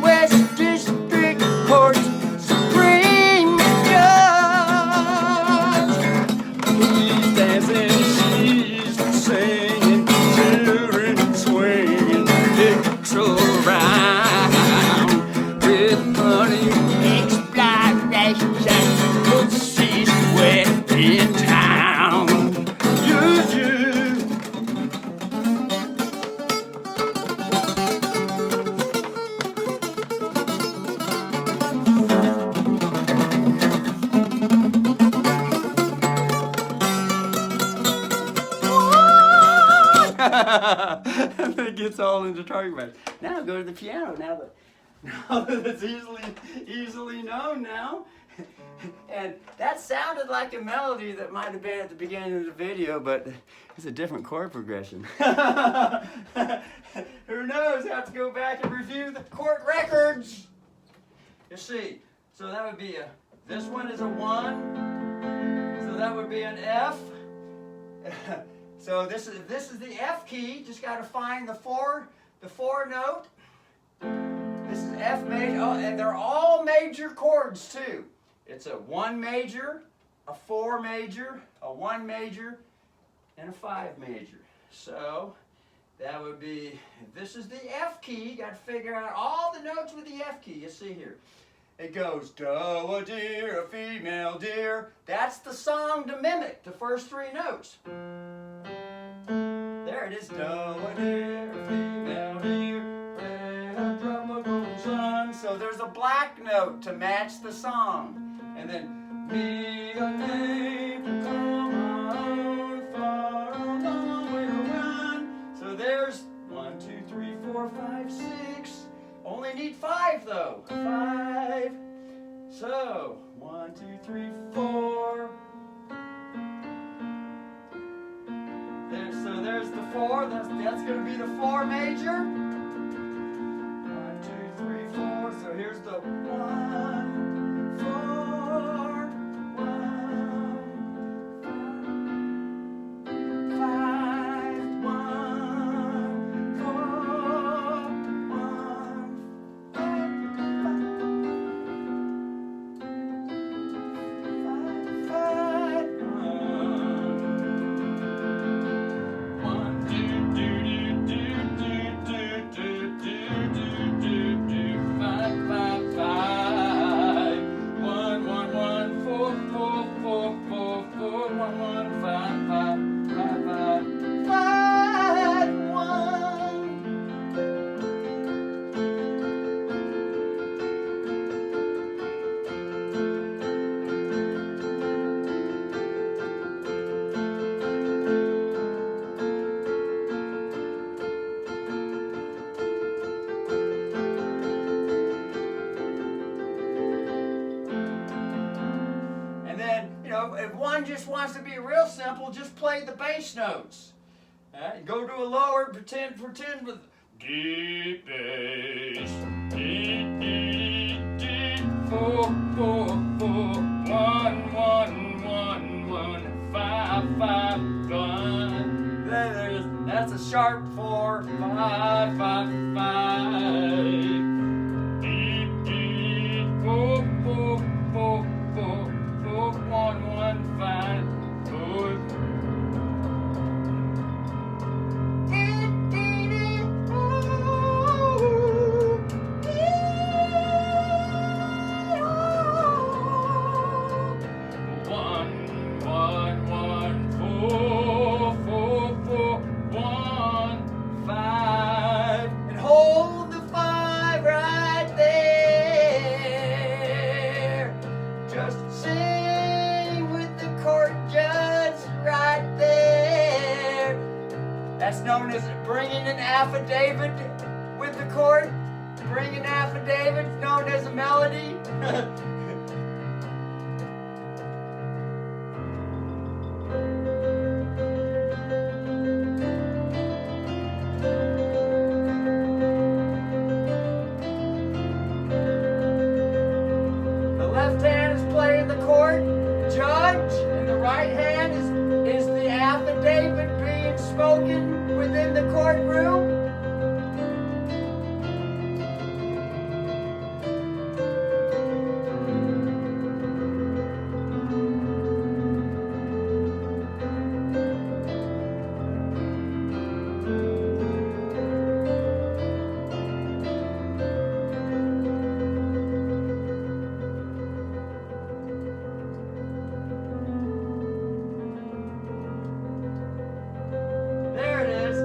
U.S. District Court Supreme Judge. He's dancing, she's singing, children swinging, dicks around with honey exploitation. Pussy's wet in town. Yeah, yeah. And it gets all into talking about it. Now go to the piano. Now Now that it's easily known now. And that sounded like a melody that might have been at the beginning of the video, but it's a different chord progression. Who knows? I have to go back and review the chord records. You see, so that would be this one is a 1, so that would be an F. So this is the F key. Just got to find the four note. This is F major, and they're all major chords too. It's a 1 major, a 4 major, a 1 major, and a 5 major. So that would be, this is the F key. You got to figure out all the notes with the F key. You see here. It goes, doe a deer, a female deer. That's the song to mimic the first 3 notes. There it is, doe a deer, a female deer, a drum a golden sun. So there's a black note to match the song. And then, me a name to call my own, far a long way to run. So there's 1, 2, 3, 4, 5, 6. Only need 5 though. 5. So 1, 2, 3, 4. So there's the 4. That's going to be the 4 major. 1, 2, 3, 4. So here's the 1, 4, 1, 5, 1, 4, 1, 5, 5, 1, 2, do, do, do, do, do, do, do, do, do, 5, 5, 5, 1, 1, 1, 4, 4, 4, 4, 4, 1, 1, 5, 5, 5, 5, 5, 1. And then, if one just wants to be real simple, just play the bass notes. Go to a lower, pretend with D bass, D, D, D, 4, 4, 4, 1, 1, 1, 1, 5, 5, 1. That's a sharp 4, 5, 5, 5. D, D, 4, 4, 4, 4, 4, 1, 1, 5, 4. That's known as bringing an affidavit with the chord. Bring an affidavit, known as a melody. The left hand is playing the chord, judge, and the right hand is the affidavit being spoken within the courtroom. There it is.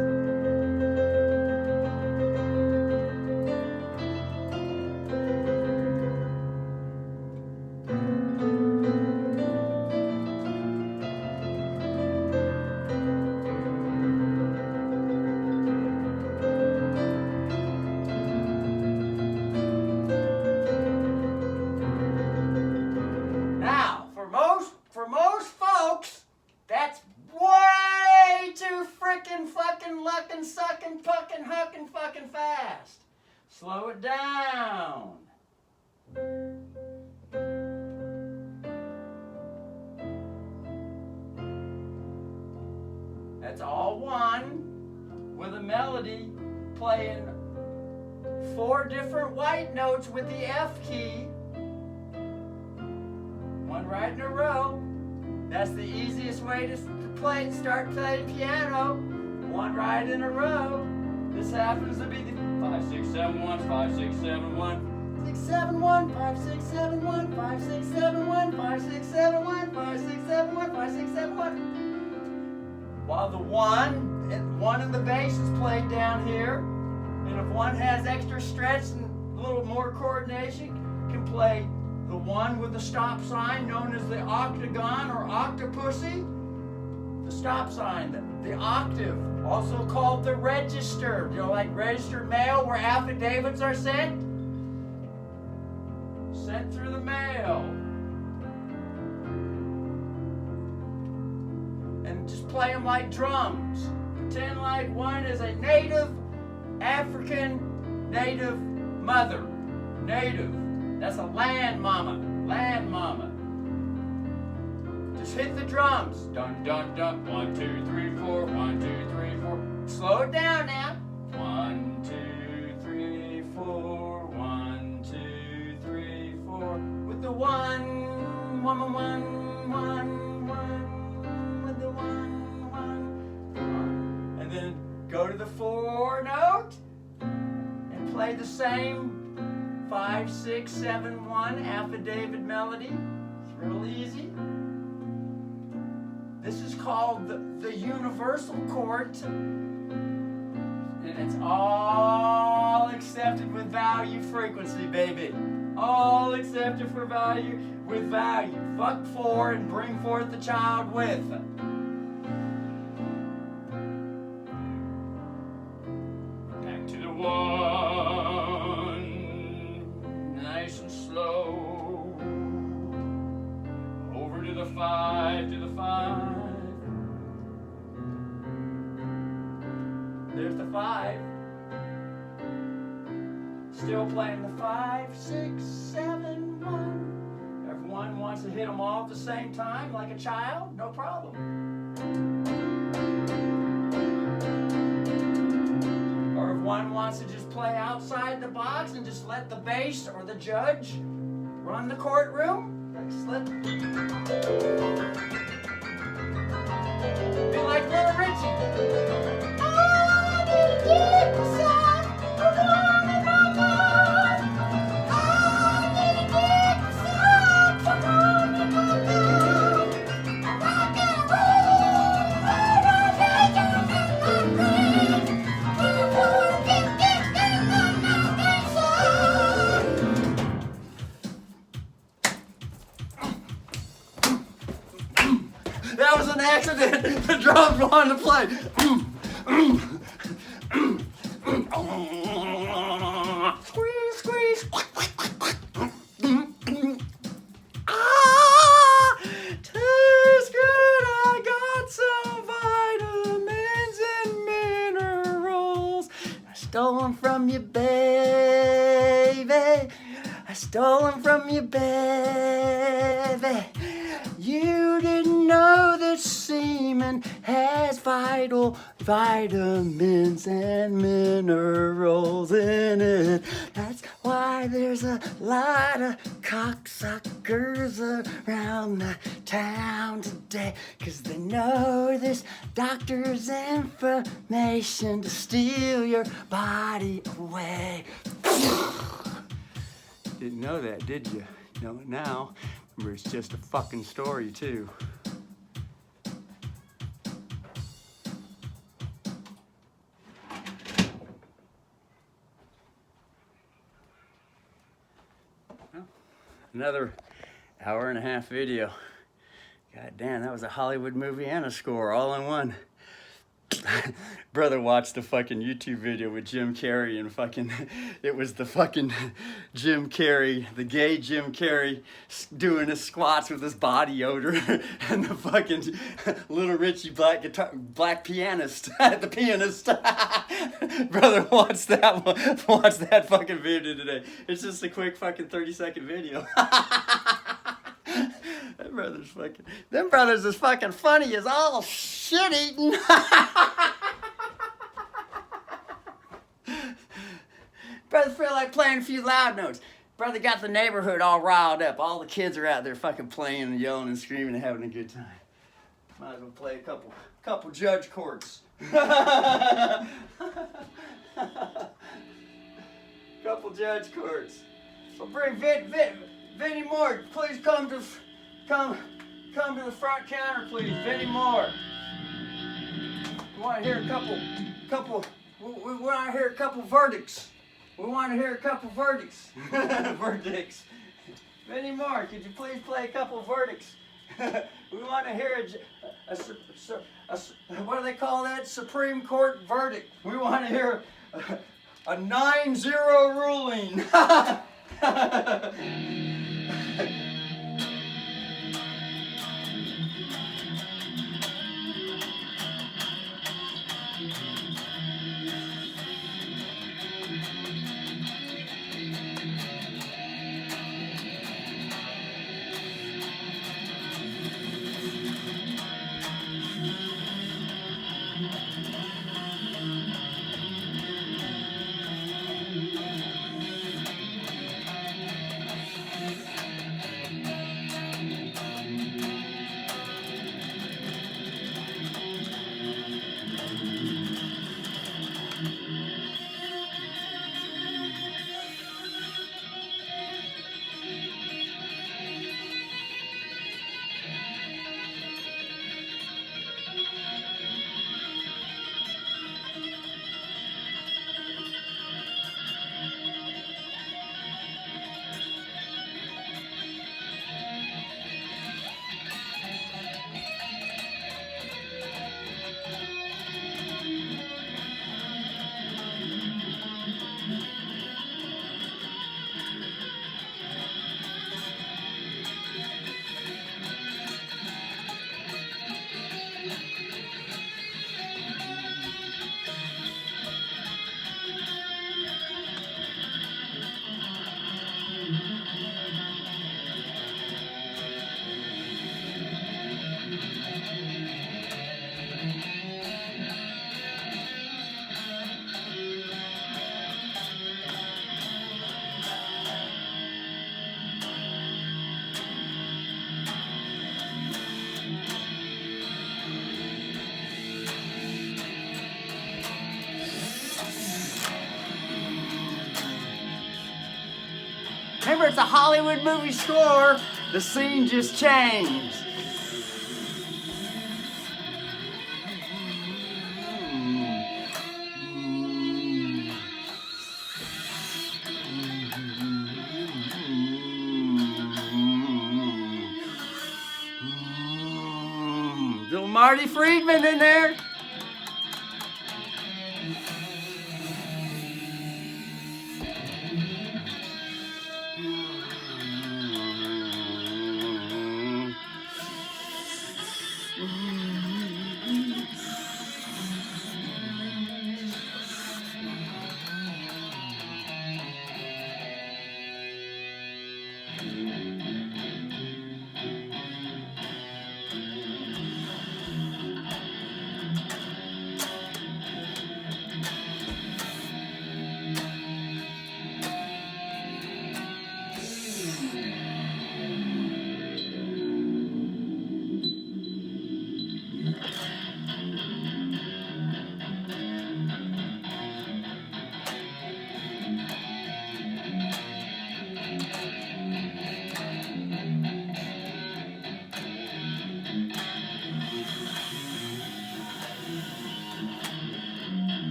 Slow it down. That's all one with a melody playing 4 different white notes with the F key. One right in a row. That's the easiest way to play. Start playing piano. One right in a row. This happens to be the 5, 6, 7, 1, 5, 6, 7, 1, 6, 7, 1, 5, 6, 7, 1, 5, 6, 7, 1, 5, 6, 7, 1, 5, 6, 7, 1, 5, 6, 7, 1. While the one in the bass is played down here, and if one has extra stretch and a little more coordination, can play the one with the stop sign known as the octagon or octopussy. The stop sign, the octave, also called the register. You know, like registered mail where affidavits are sent? Sent through the mail. And just play them like drums. Pretend like one is a native African native mother. Native. That's a land mama. Land mama. Just hit the drums. Dun dun dun. 1, 2, 3, 4. 1, 2, 3, 4. Slow it down now. 1, 2, 3, 4. 1, 2, 3, 4. With the one. With the one. And then go to the 4 note and play the same 5, 6, 7, 1 affidavit melody. It's real easy. This is called the universal chord, and it's all accepted with value frequency, baby. All accepted for value with value. Fuck for and bring forth the child with. Back to the 1, nice and slow. Over to the 5, to the 5. There's the 5. Still playing the 5, 6, 7, 1. Everyone wants to hit them all at the same time like a child? No problem. Or if one wants to just play outside the box and just let the bass or the judge run the courtroom, just let be like Little Richie. That was an accident. The drums wanted to play. Squeeze, squeeze. Tastes good. I got some vitamins and minerals. I stole them from you, baby. I stole them from you, baby. You didn't know that semen has vital vitamins and minerals in it. That's why there's a lot of cocksuckers around the town today, 'cause they know this doctor's information to steal your body away. Didn't know that, did you? You know it now. Remember, it's just a fucking story, too. Well, another hour-and-a-half video. God damn, that was a Hollywood movie and a score all in one. Brother watched the fucking YouTube video with Jim Carrey and fucking, it was the fucking Jim Carrey, the gay Jim Carrey doing his squats with his body odor and the fucking Little Richie black pianist, the pianist. Brother watched that fucking video today. It's just a quick fucking 30-second video. Them brothers is fucking funny as all shit eating. Brother feel like playing a few loud notes. Brother got the neighborhood all riled up. All the kids are out there fucking playing and yelling and screaming and having a good time. Might as well play a couple judge courts. Couple judge courts. Well, bring Vinny Moore. Please come to the front counter, please. Vinny Moore. We want to hear a couple. We want to hear a couple verdicts. We want to hear a couple verdicts. Verdicts. Vinny Moore, could you please play a couple verdicts? We want to hear what do they call that? Supreme Court verdict. We want to hear a 9-0 ruling. Remember, it's a Hollywood movie score. The scene just changed. Little Marty Friedman in there.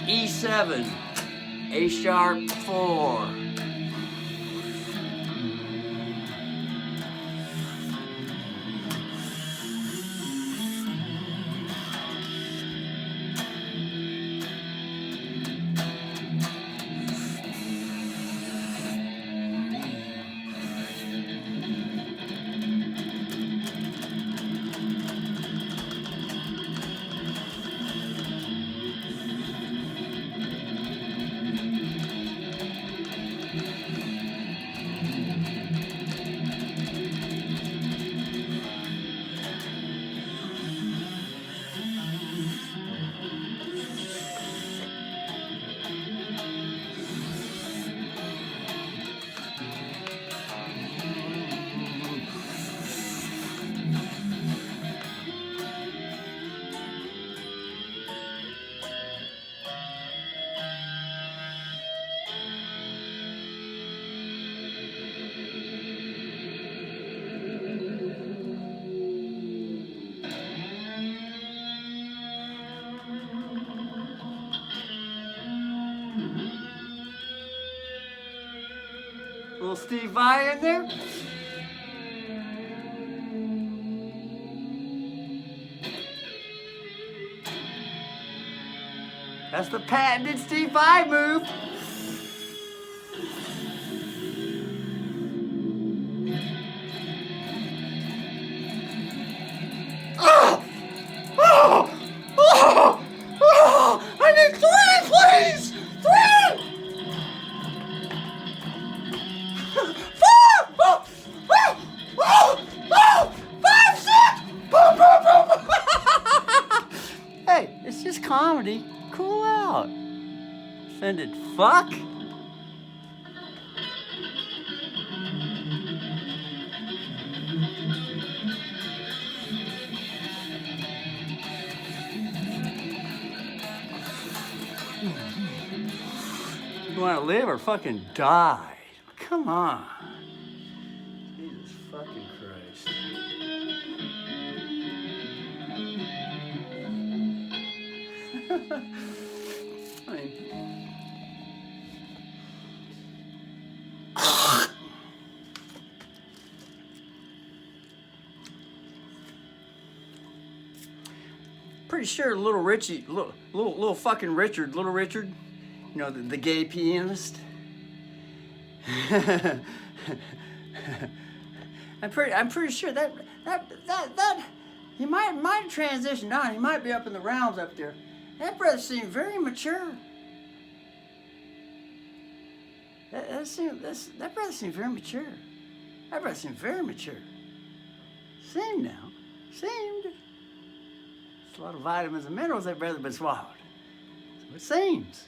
E7, A sharp 4. Little Steve Vai in there. That's the patented Steve Vai move. Oh! Oh! Oh! Oh! I need 3, please! 3! 4! Oh! Oh! Oh! Oh! 5, 6! Boom, boom, boom! Hey, it's just comedy. Cool out. Offended fuck. You want to live or fucking die? Come on. Jesus fucking Christ. I mean, pretty sure little Richie, little fucking Richard, little Richard, you know, the gay pianist. I'm pretty sure that he might transition on. He might be up in the realms up there. That brother seemed very mature. That brother seemed very mature. That brother seemed very mature. Seemed now. Seemed. There's a lot of vitamins and minerals that brother been swallowed. So it seems.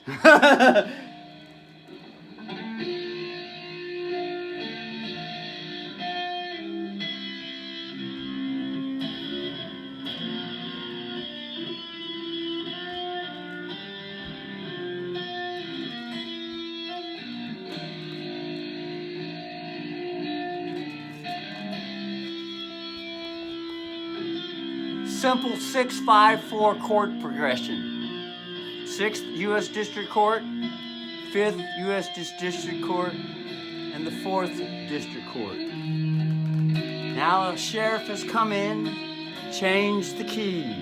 Simple 6-5-4 chord progression. 6th U.S. District Court, 5th U.S. District Court, and the 4th District Court. Now a sheriff has come in, changed the key.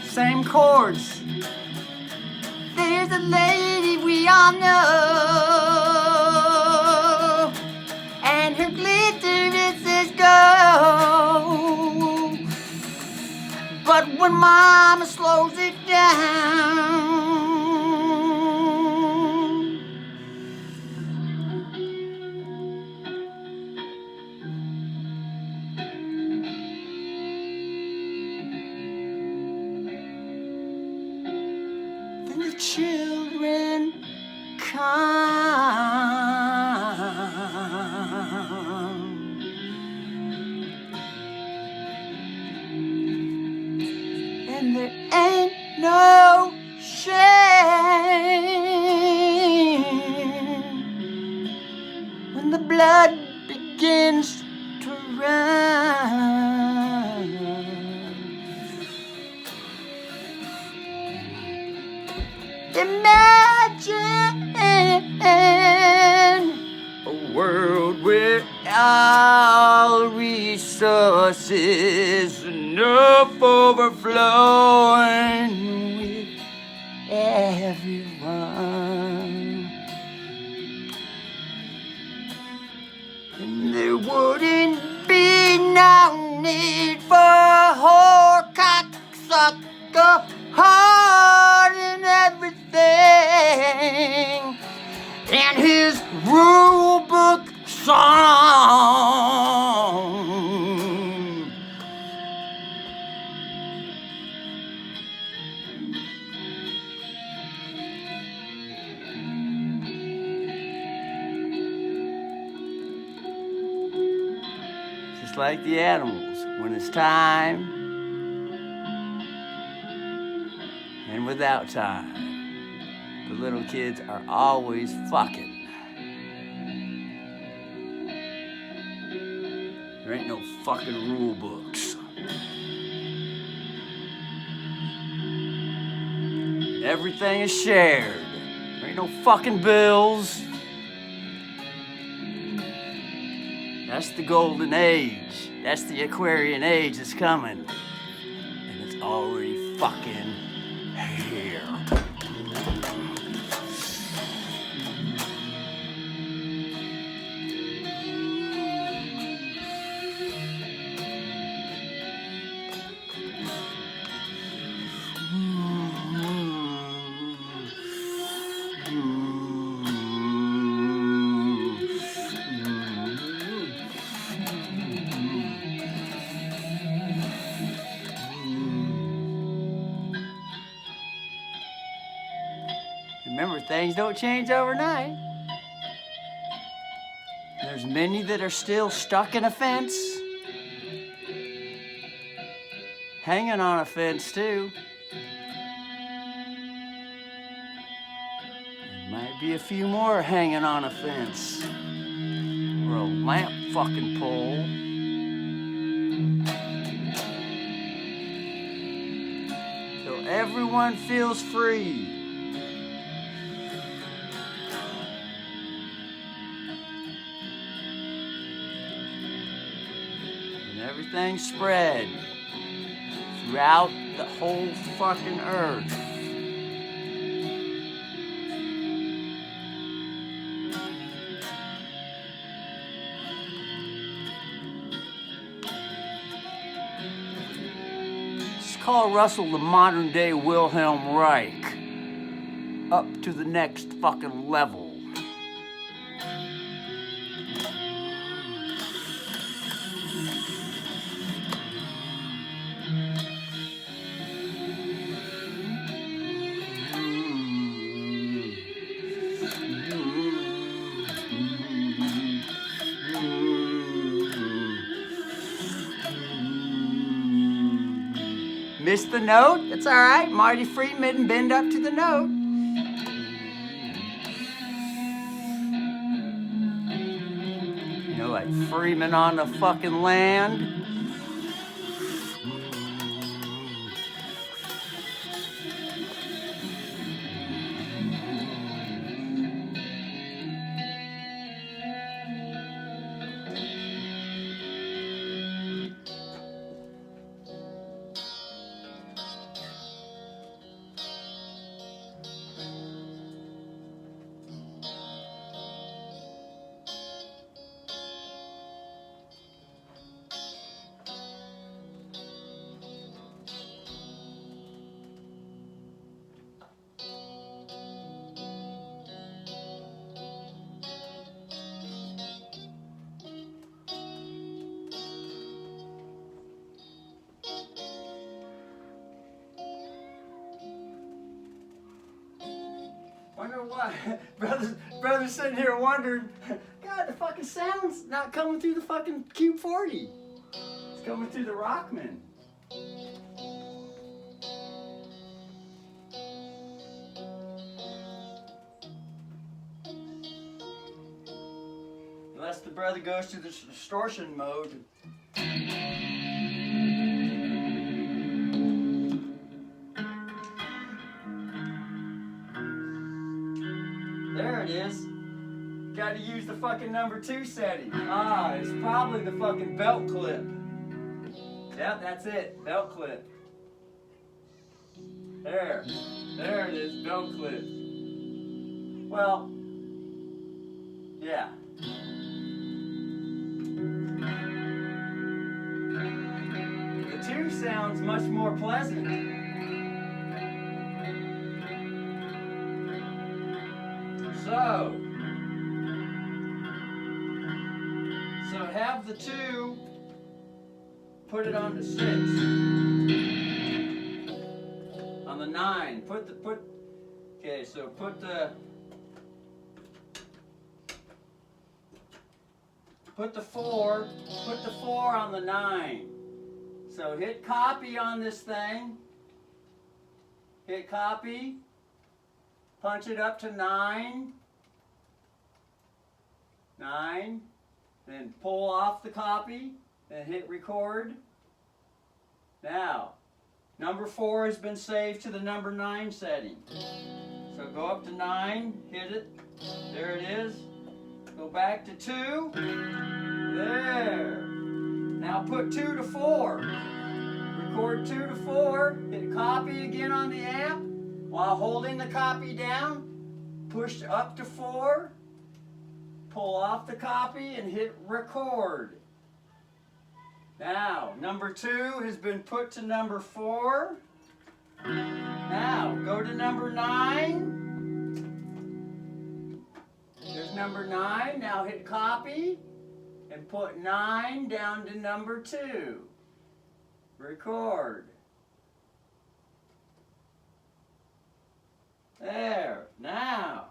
Same chords. There's a lady we all know, and her glitter is as gold. But when mama slows it down, the children come, and there ain't no shame. blood begins to run. Imagine a world where all resources enough overflowing with everyone. And there wouldn't be no need for a whole cocksucker heart and everything in his rule book song. Just like the animals, when it's time and without time, the little kids are always fucking. There ain't no fucking rule books. Everything is shared. There ain't no fucking bills. That's the golden age. That's the Aquarian age that's coming. And it's already fucking here. Remember, things don't change overnight. There's many that are still stuck in a fence. Hanging on a fence, too. There might be a few more hanging on a fence. Or a lamp fucking pole. Till everyone feels free. Everything spread throughout the whole fucking earth. Just call Russell the modern day Wilhelm Reich. Up to the next fucking level. Missed the note? That's all right. Marty Friedman bend up to the note. You know, like Freeman on the fucking land. Wonder why. Brother's sitting here wondering, God, the fucking sound's not coming through the fucking Cube 40. It's coming through the Rockman. unless the brother goes to the distortion mode. There it is. Got to use the fucking number 2 setting. Ah, it's probably the fucking belt clip. Yep, that's it. Belt clip. There it is. Belt clip. Well, yeah. The 2 sounds much more pleasant. So have the 2, put it on the 6. On the 9, okay, so put the 4 on the 9. So hit copy on this thing. Hit copy. Punch it up to 9. 9. Then pull off the copy. Then hit record. Now, number 4 has been saved to the number 9 setting. So go up to 9. Hit it. There it is. Go back to 2. There. Now put 2 to 4. Record 2 to 4. Hit copy again on the amp. While holding the copy down, push up to 4. Pull off the copy and hit record. Now, number 2 has been put to number 4. Now, go to number 9. There's number 9. Now hit copy and put 9 down to number 2. Record. There. Now,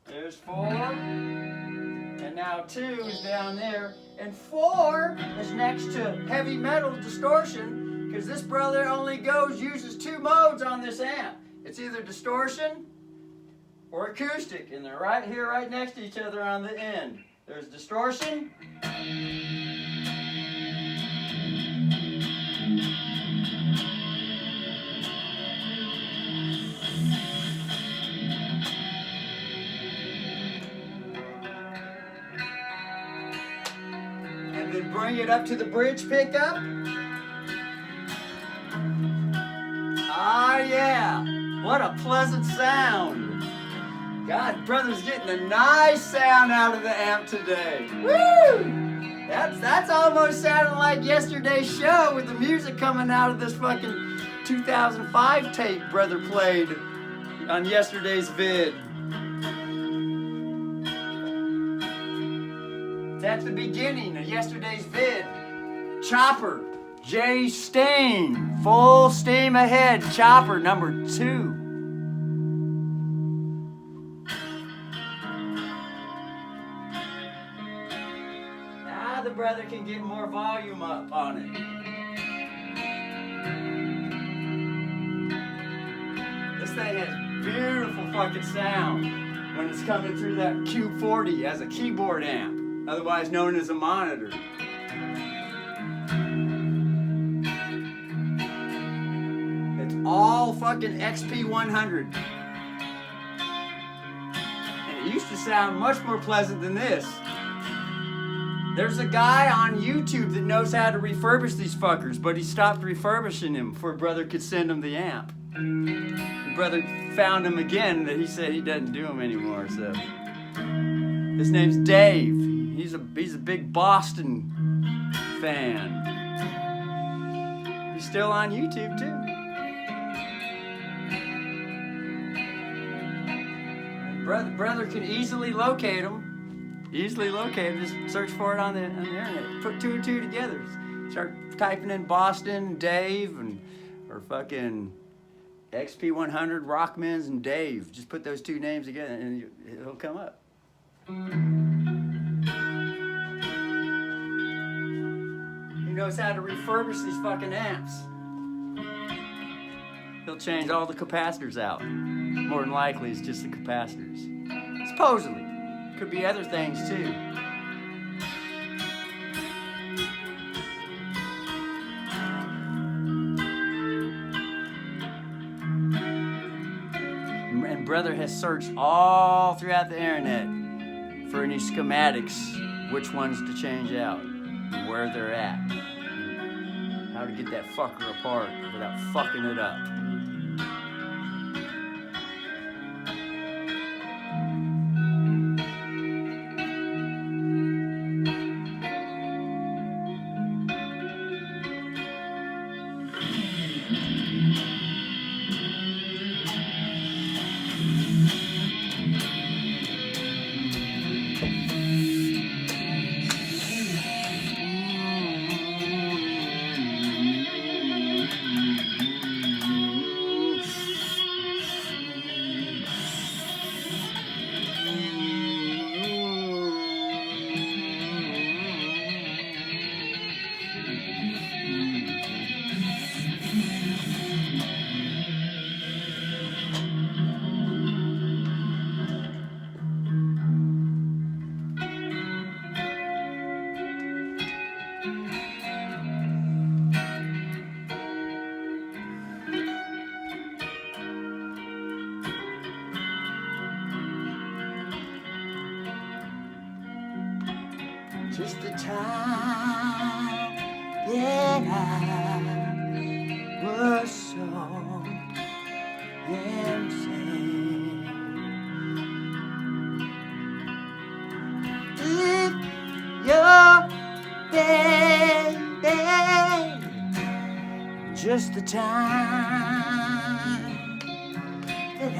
there's 4. And now 2 is down there. And 4 is next to heavy metal distortion, because this brother only uses 2 modes on this amp. It's either distortion or acoustic, and they're right here, right next to each other on the end. There's distortion. And then bring it up to the bridge pickup. Ah, yeah. What a pleasant sound. God, brother's getting a nice sound out of the amp today. Woo! That's almost sounding like yesterday's show with the music coming out of this fucking 2005 tape brother played on yesterday's vid. It's at the beginning of yesterday's vid. Chopper, Jay Stain, full steam ahead, chopper number 2. The brother can get more volume up on it. This thing has beautiful fucking sound when it's coming through that Cube 40 as a keyboard amp, otherwise known as a monitor. It's all fucking XP100. And it used to sound much more pleasant than this. There's a guy on YouTube that knows how to refurbish these fuckers, but he stopped refurbishing them before brother could send him the amp. And brother found him again, that he said he doesn't do them anymore. So his name's Dave. He's a big Boston fan. He's still on YouTube too. Brother can easily locate them. Easily located. Just search for it on the internet. Put 2 and 2 together. Start typing in Boston, Dave, or fucking XP100, Rockmans, and Dave. Just put those 2 names together and it'll come up. He knows how to refurbish these fucking amps. He'll change all the capacitors out. More than likely, it's just the capacitors. Supposedly. could be other things too. And brother has searched all throughout the internet for any schematics, which ones to change out, and where they're at, and how to get that fucker apart without fucking it up. Just the time that I was so insane. If you're baby, just the time that I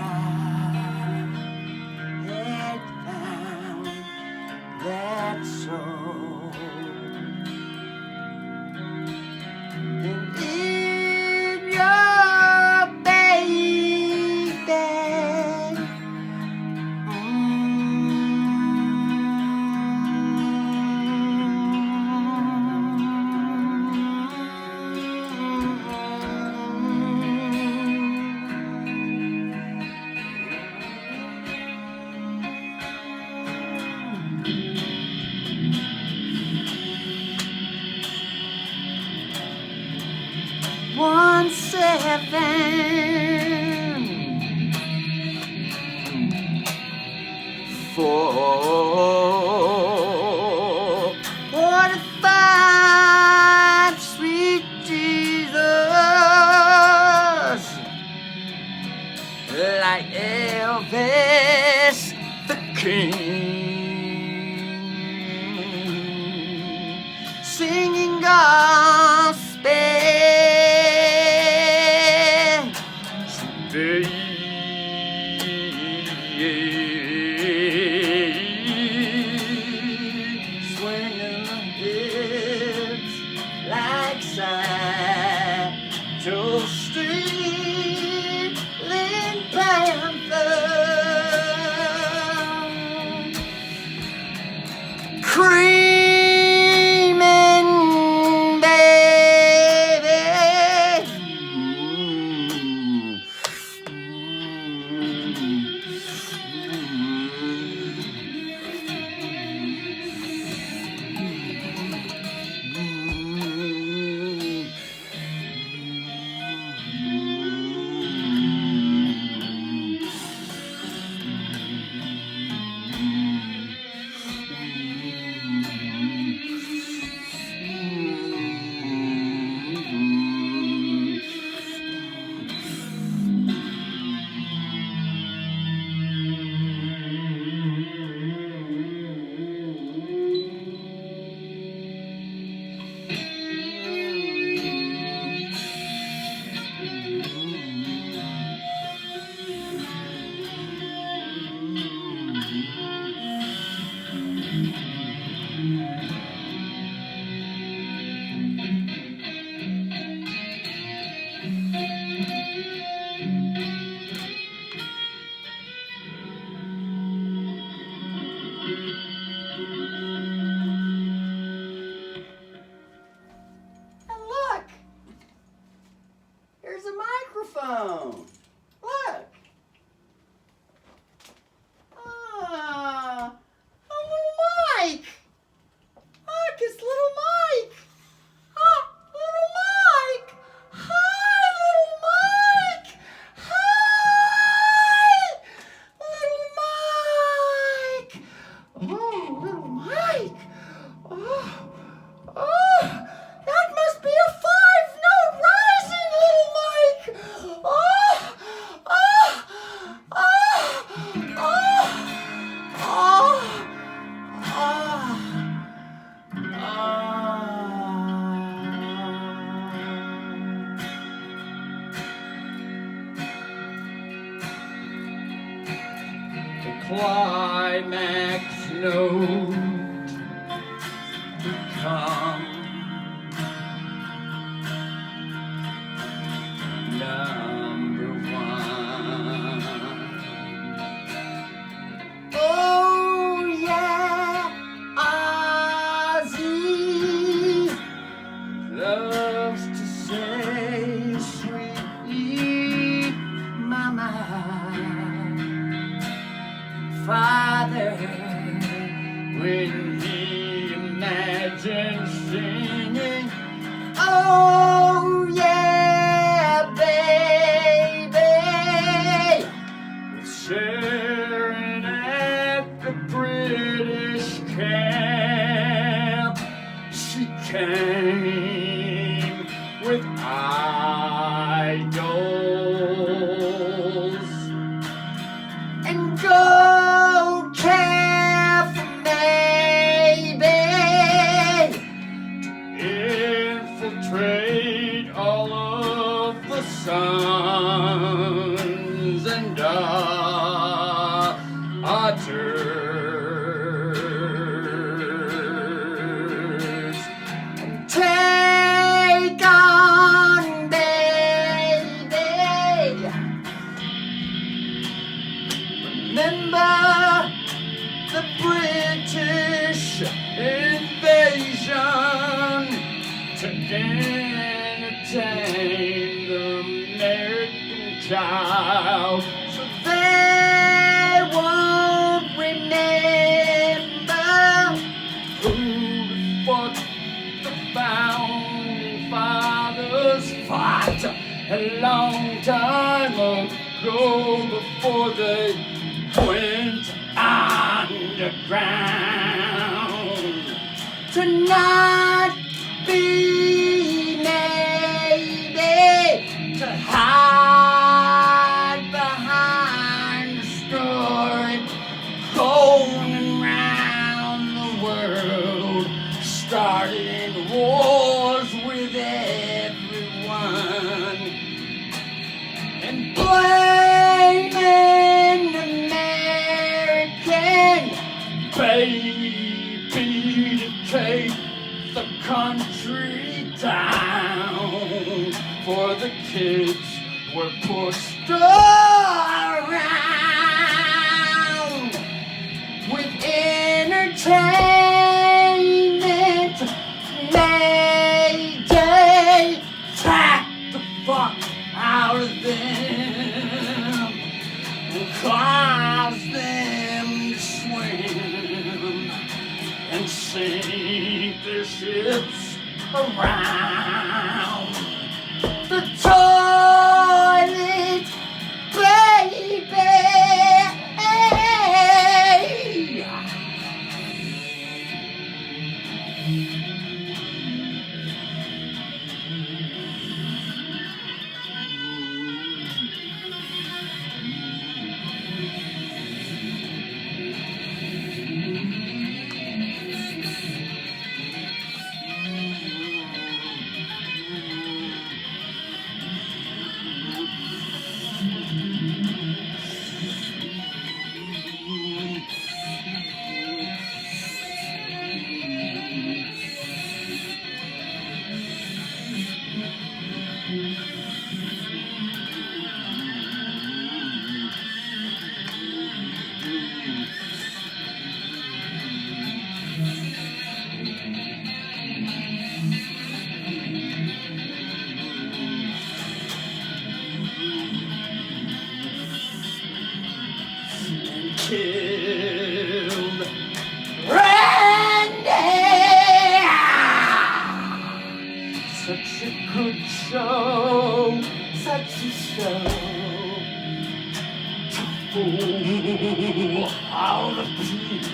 had found that soul. And in your baby, one seven four 45, sweet Jesus, like Elvis the King, singing gospel. Swinging the hips like Satchel Street, Lynn Panther, creaming baby. Look, here's a microphone. Look. Ah, climax note become number one. Oh yeah, Ozzy loves to say, sweet mama, Father, when he imagines singing, oh yeah, baby, with Sharon at the British camp. She came with idols and gold calf, maybe, infiltrate all of the sons and daughters and take on, baby. Remember the British invasion to entertain the American child, so they won't remember who the fuck the founding fathers fought a long time ago before they went underground. To not be maybe, to hide behind the story going round the world, starting wars with everyone and blaming American baby to take the country down, for the kids were pushed around with entertainment. Mayday, tack the fuck out of them and cause them to swim and sink their ships around the toilet, baby. Killed Randy. Such a good show, such a show to fool all the people.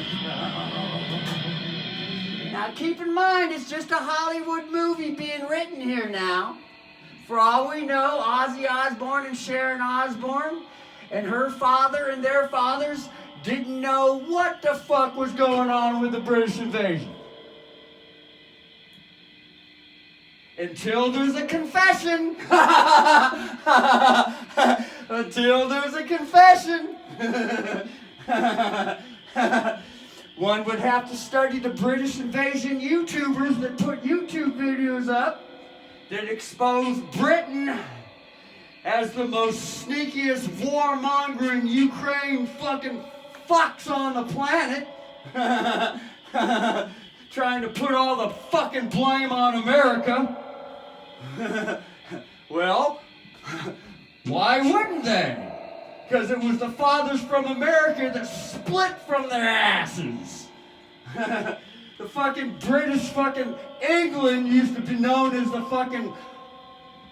Now keep in mind, it's just a Hollywood movie being written here now. For all we know, Ozzy Osbourne and Sharon Osbourne and her father and their fathers didn't know what the fuck was going on with the British invasion. Until there's a confession. Until there's a confession. One would have to study the British invasion YouTubers that put YouTube videos up that expose Britain as the most sneakiest warmongering Ukraine fucking fucks on the planet. Trying to put all the fucking blame on America. Well, why wouldn't they? Because it was the fathers from America that split from their asses. The fucking British fucking England used to be known as the fucking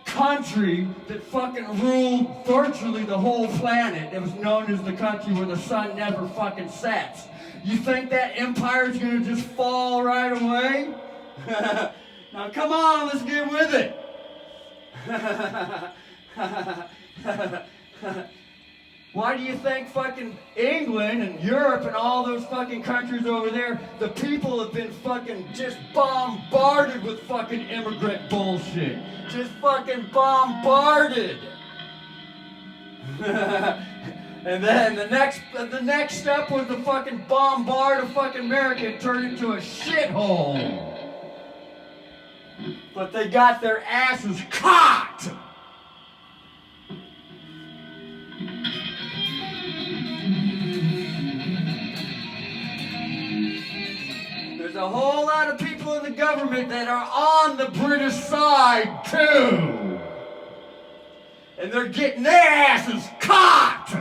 country that fucking ruled virtually the whole planet. It was known as the country where the sun never fucking sets. You think that empire's gonna just fall right away? Now come on, let's get with it. Why do you think fucking England and Europe and all those fucking countries over there, the people have been fucking just bombarded with fucking immigrant bullshit? Just fucking bombarded. And then the next step was to fucking bombard of fucking America and turn it into a shithole. But they got their asses caught. There's a whole lot of people in the government that are on the British side too. And they're getting their asses caught.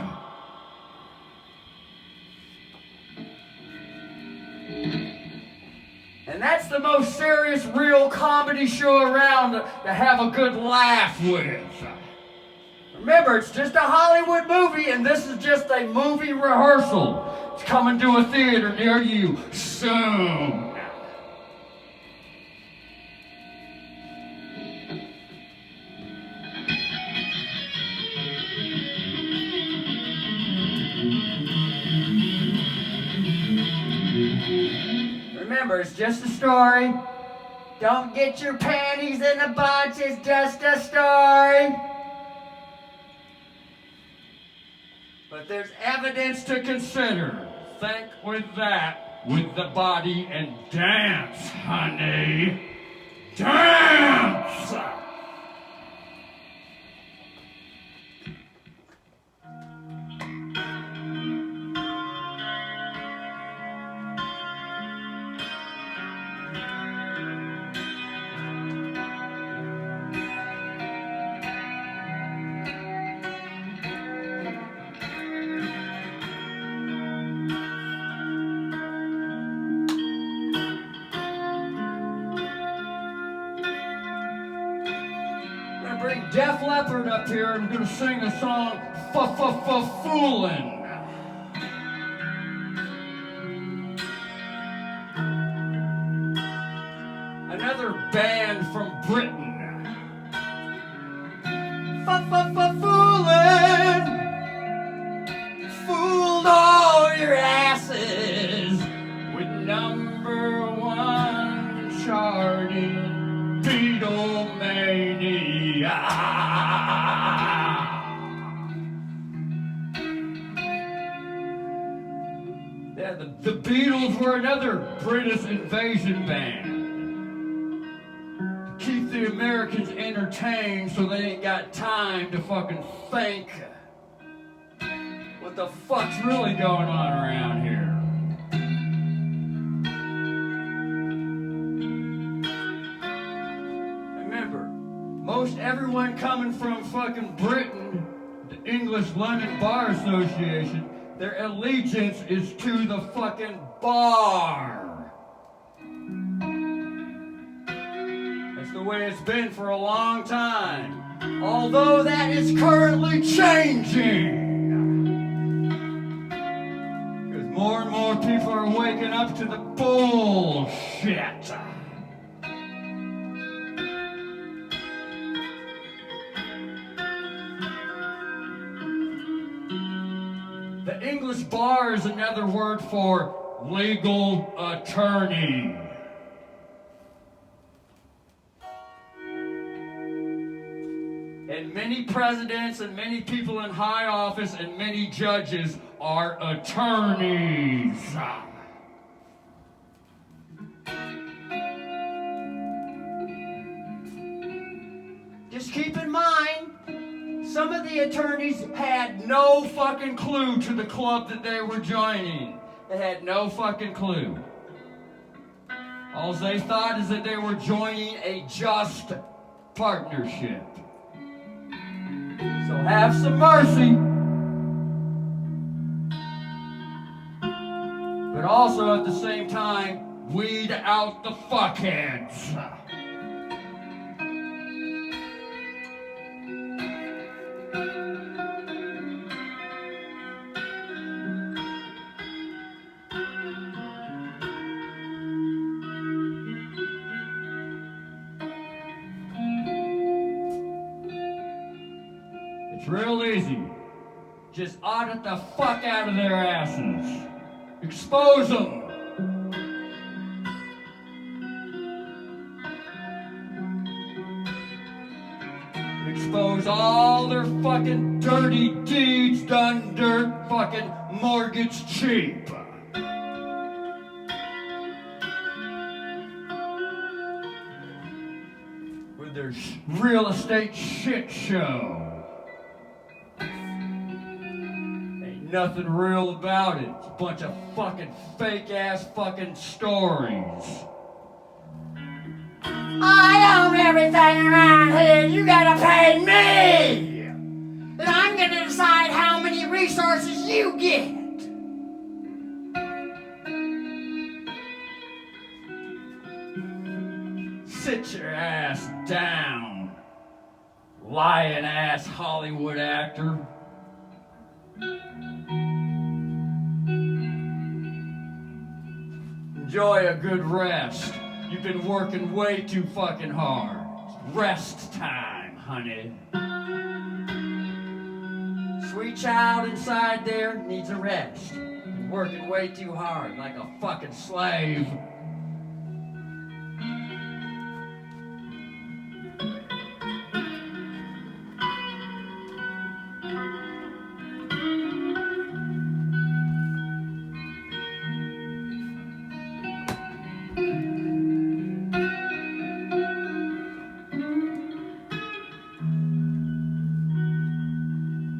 And that's the most serious, real comedy show around to have a good laugh with. Remember, it's just a Hollywood movie, and this is just a movie rehearsal. It's coming to a theater near you soon. Remember, it's just a story. Don't get your panties in a bunch, it's just a story. But there's evidence to consider. Think with that, with the body, and dance, honey. Dance! Bring Def Leppard up here and I'm gonna sing the song Foolin'. Another band from Britain. Foolin'. Fooled all your asses with #1 charting Beatlemania. Yeah, the Beatles were another British invasion band. To keep the Americans entertained so they ain't got time to fucking think what the fuck's really going on around here. Most everyone coming from fucking Britain, the English London Bar Association, their allegiance is to the fucking bar. That's the way it's been for a long time. Although that is currently changing. Because more and more people are waking up to the bullshit. The English bar is another word for legal attorney. And many presidents and many people in high office and many judges are attorneys. Just keep in mind, some of the attorneys had no fucking clue to the club that they were joining. They had no fucking clue. All they thought is that they were joining a just partnership. So have some mercy. But also at the same time, weed out the fuckheads. It's real easy. Just audit the fuck out of their asses. Expose them. Expose all their fucking dirty deeds done dirt fucking mortgage cheap. With their real estate shit show. Nothing real about it. It's a bunch of fucking fake-ass fucking stories. I own everything around here. You gotta pay me. Then I'm gonna decide how many resources you get. Sit your ass down, lying-ass Hollywood actor. Enjoy a good rest. You've been working way too fucking hard. Rest time, honey. Sweet child inside there needs a rest. Been working way too hard, like a fucking slave.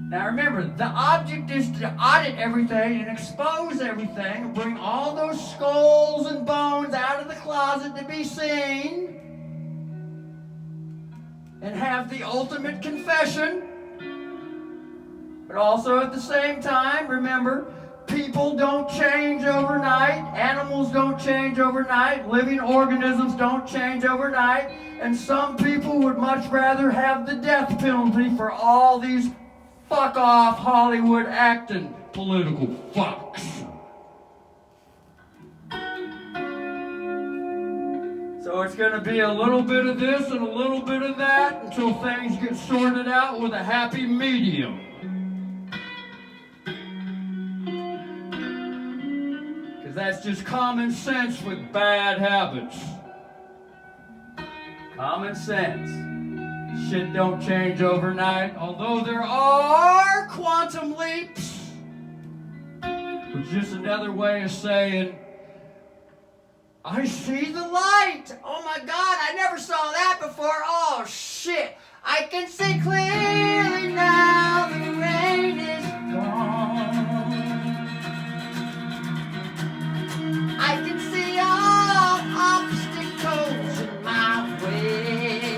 Now remember, the object is to audit everything and expose everything and bring all those skulls and bones out of the closet to be seen and have the ultimate confession. But also at the same time, remember, people don't change overnight, animals don't change overnight, living organisms don't change overnight, and some people would much rather have the death penalty for all these fuck off Hollywood acting political fucks. So it's going to be a little bit of this and a little bit of that until things get sorted out with a happy medium. Because that's just common sense with bad habits. Common sense. Shit don't change overnight, although there are quantum leaps. It's just another way of saying, I see the light. Oh my God, I never saw that before. Oh shit, I can see clearly now. The rain is gone. I can see all obstacles in my way.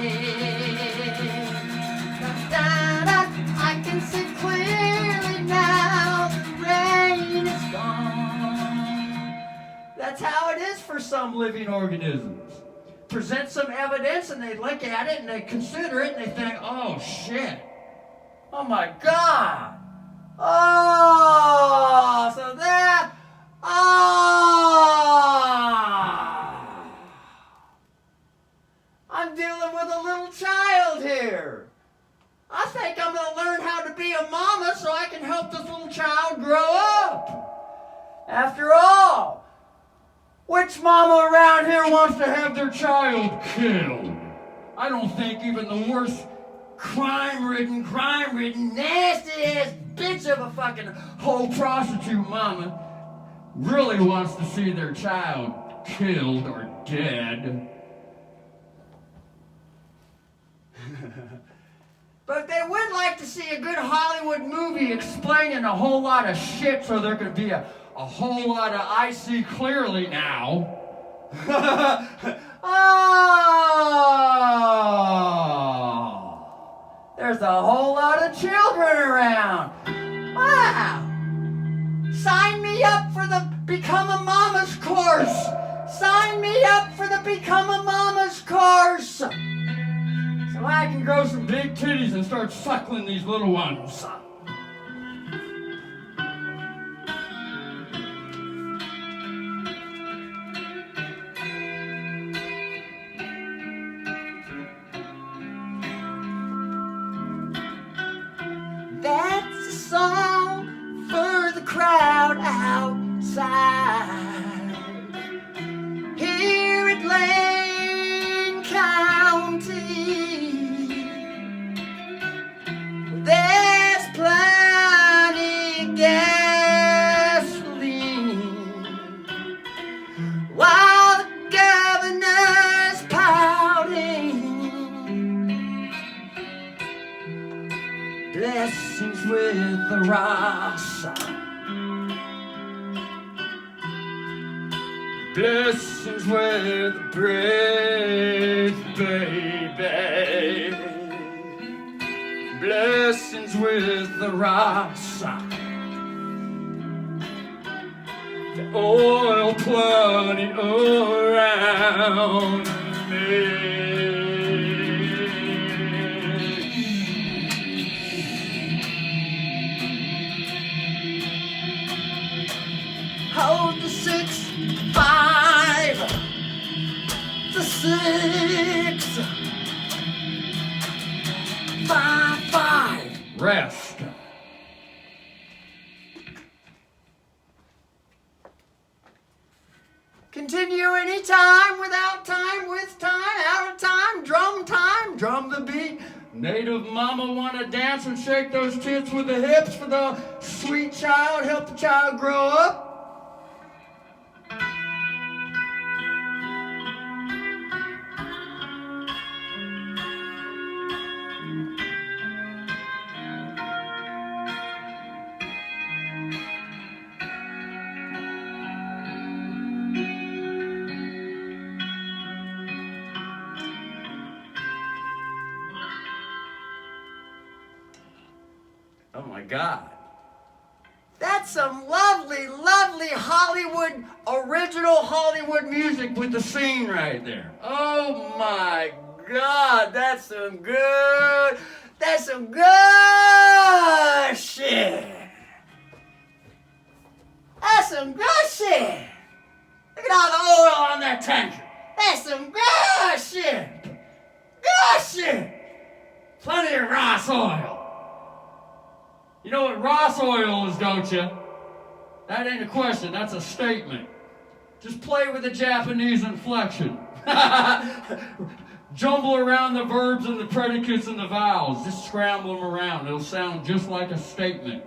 I can see clearly now, the rain is gone. That's how it is for some living organisms. Present some evidence and they look at it and they consider it and they think, oh shit, oh my God, oh, so that, I'm dealing with a little child here. I think I'm going to learn how to be a mama so I can help this little child grow up. After all, which mama around here wants to have their child killed? I don't think even the worst crime-ridden, nasty-ass bitch of a fucking whole prostitute mama really wants to see their child killed or dead. But they would like to see a good Hollywood movie explaining a whole lot of shit so there could be a whole lot of I see clearly now. Oh, there's a whole lot of children around. Wow. Sign me up for the Become a Mama's course. Sign me up for the Become a Mama's course. So I can grow some big titties and start suckling these little ones. That's a song for the crowd outside. Here at Lane County, there's plenty of gasoline, while the governor's pouting. Blessings with the rasa. Blessings with the breath, baby. Blessings with the rasa. The oil plenty around me. Hold the 6-5, the 6-5-5. Rest. Continue anytime, without time, with time, out of time, drum the beat. Native mama wanna dance and shake those tits with the hips for the sweet child, help the child grow up. Oh my God. That's some lovely, lovely Hollywood, original Hollywood music with the scene right there. Oh my God, that's some good shit. That's some good shit. Look at all the oil on that tanker. That's some good shit. Good shit. Plenty of Ross oil. You know what Ross oil is, don't you? That ain't a question, that's a statement. Just play with the Japanese inflection. Jumble around the verbs and the predicates and the vowels. Just scramble them around. It'll sound just like a statement.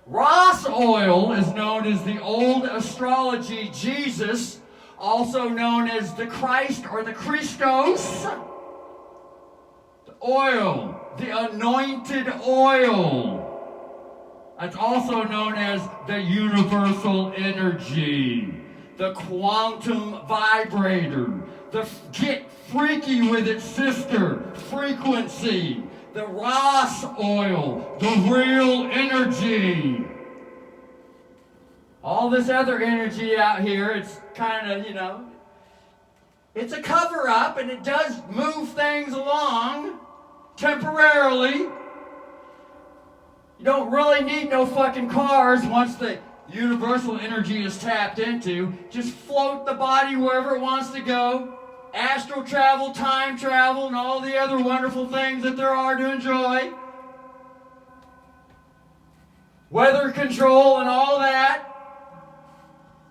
Ross oil is known as the old astrology Jesus, also known as the Christ or the Christos. The oil, the anointed oil. That's also known as the universal energy, the quantum vibrator, the get freaky with its sister, frequency, the Ross oil, the real energy. All this other energy out here, it's kind of, it's a cover-up, and it does move things along temporarily. You don't really need no fucking cars once the universal energy is tapped into. Just float the body wherever it wants to go. Astral travel, time travel, and all the other wonderful things that there are to enjoy. Weather control and all that.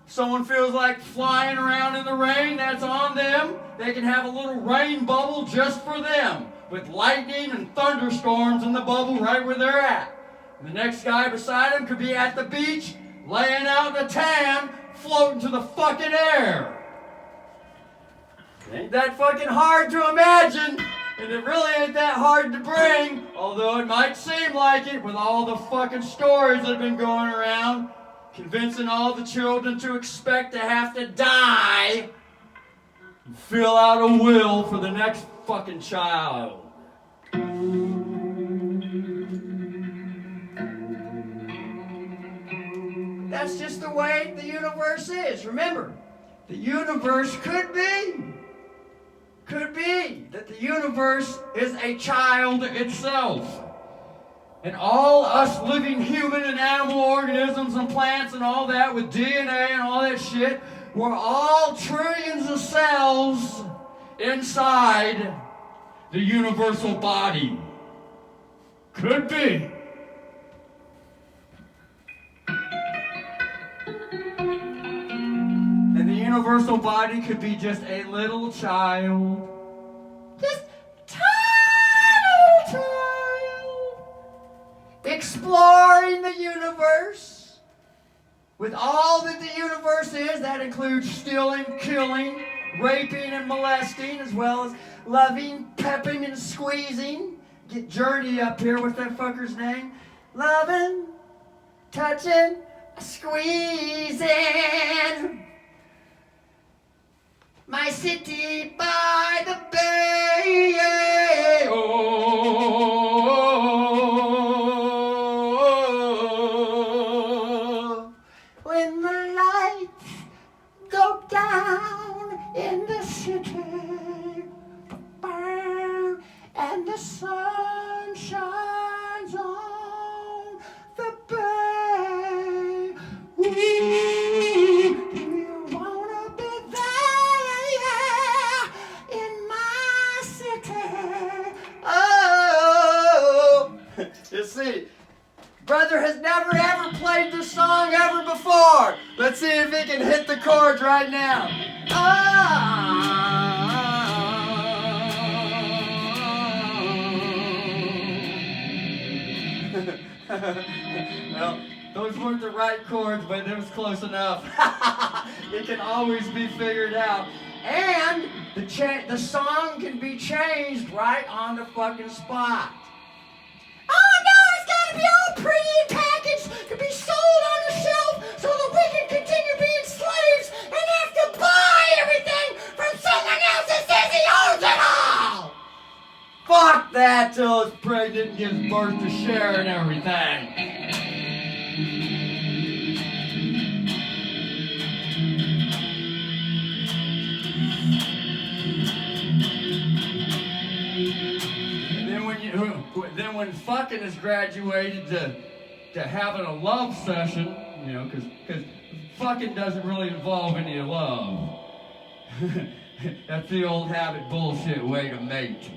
Someone feels like flying around in the rain, that's on them. They can have a little rain bubble just for them. with lightning and thunderstorms in the bubble right where they're at. And the next guy beside him could be at the beach, laying out in a tan, floating to the fucking air. Ain't that fucking hard to imagine, and it really ain't that hard to bring, although it might seem like it with all the fucking stories that have been going around, convincing all the children to expect to have to die and fill out a will for the next fucking child. That's just the way the universe is. Remember, the universe could be that the universe is a child itself. And all us living human and animal organisms and plants and all that with DNA and all that shit, we're all trillions of cells inside the universal body. Could be. And the universal body could be just a little child. Just tiny child. Exploring the universe. With all that the universe is, that includes stealing, killing, raping, and molesting, as well as loving, pepping, and squeezing. Get Journey up here. What's that fucker's name? Loving, touching, squeezing. My city by the bay. Oh, when the lights go down in the city, and the sun shines on the bay. Ooh, do you wanna be there in my city? Oh, you see, brother has never ever played this song ever before. Let's see if he can hit the chords right now. Well, those weren't the right chords, but it was close enough. It can always be figured out. And the song can be changed right on the fucking spot. Oh no, it's gotta be all pre-packaged to be sold on the shelf so that we can continue being slaves and have to buy everything from someone else that says he owns it all! Fuck that till it's pregnant and gives birth to Cher and everything. And then when fucking is graduated to having a love session, you know, because fucking doesn't really involve any love. That's the old habit bullshit way to mate.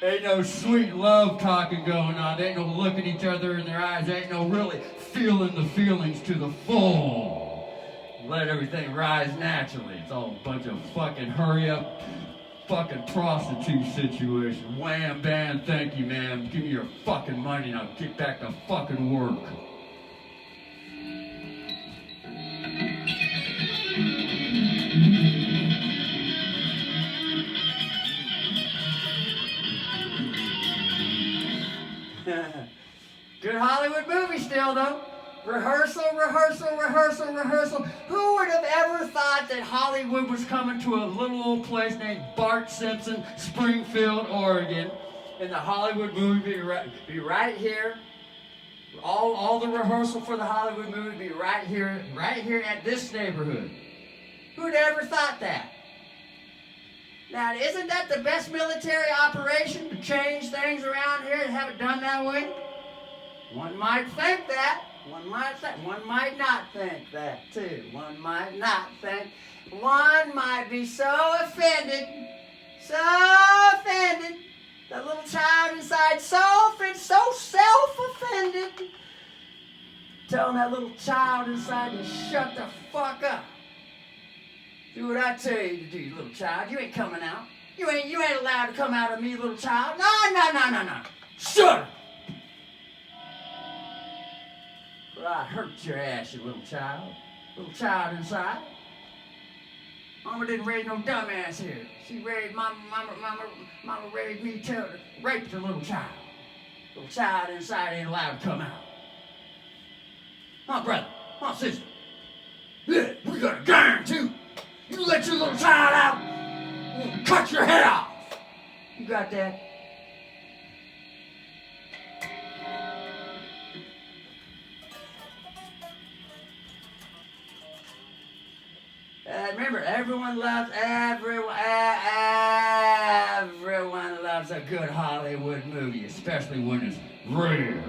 Ain't no sweet love talking going on. There ain't no looking each other in their eyes. There ain't no really feeling the feelings to the full. Let everything rise naturally. It's all a bunch of fucking hurry up fucking prostitute situation. Wham, bam, thank you, ma'am. Give me your fucking money and I'll get back to fucking work. Good Hollywood movie still, though. Rehearsal, rehearsal, rehearsal, rehearsal. Who would have ever thought that Hollywood was coming to a little old place named Bart Simpson, Springfield, Oregon, and the Hollywood movie be right here. All the rehearsal for the Hollywood movie be right here at this neighborhood. Who'd ever thought that? Now, isn't that the best military operation to change things around here and have it done that way? One might think that. One might not think that too. One might not think. One might be so offended. That little child inside so self-offended. Telling that little child inside to shut the fuck up. Do what I tell you to do, you little child. You ain't coming out. You ain't allowed to come out of me, little child. No. Shut up. Well, I hurt your ass, you little child. Little child inside. Mama didn't raise no dumbass here. She raised, mama raised me to rape the little child. Little child inside ain't allowed to come out. Huh, brother? Huh, sister? Yeah, we got a gun too. You let your little child out, we'll cut your head off. You got that? Remember, everyone loves a good Hollywood movie, especially when it's real.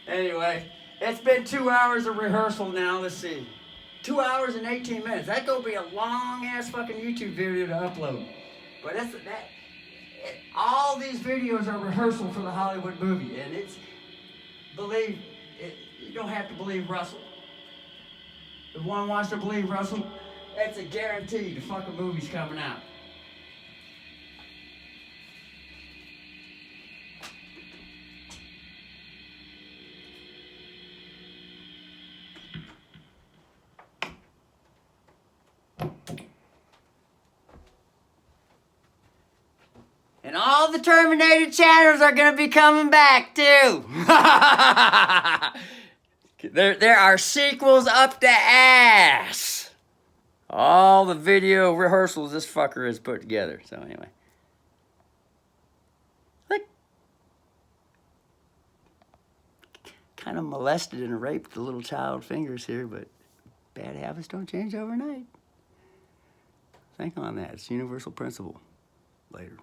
Anyway, it's been 2 hours of rehearsal now. Let's see. 2 hours and 18 minutes. That's gonna be a long ass fucking YouTube video to upload. But all these videos are rehearsal for the Hollywood movie, and you don't have to believe Russell. If one wants to believe Russell, it's a guarantee the fucking movie's coming out. And all the Terminator channels are going to be coming back, too. There are sequels up the ass. All the video rehearsals this fucker has put together. So anyway. Look. Kind of molested and raped the little child fingers here, but bad habits don't change overnight. Think on that. It's a universal principle. Later.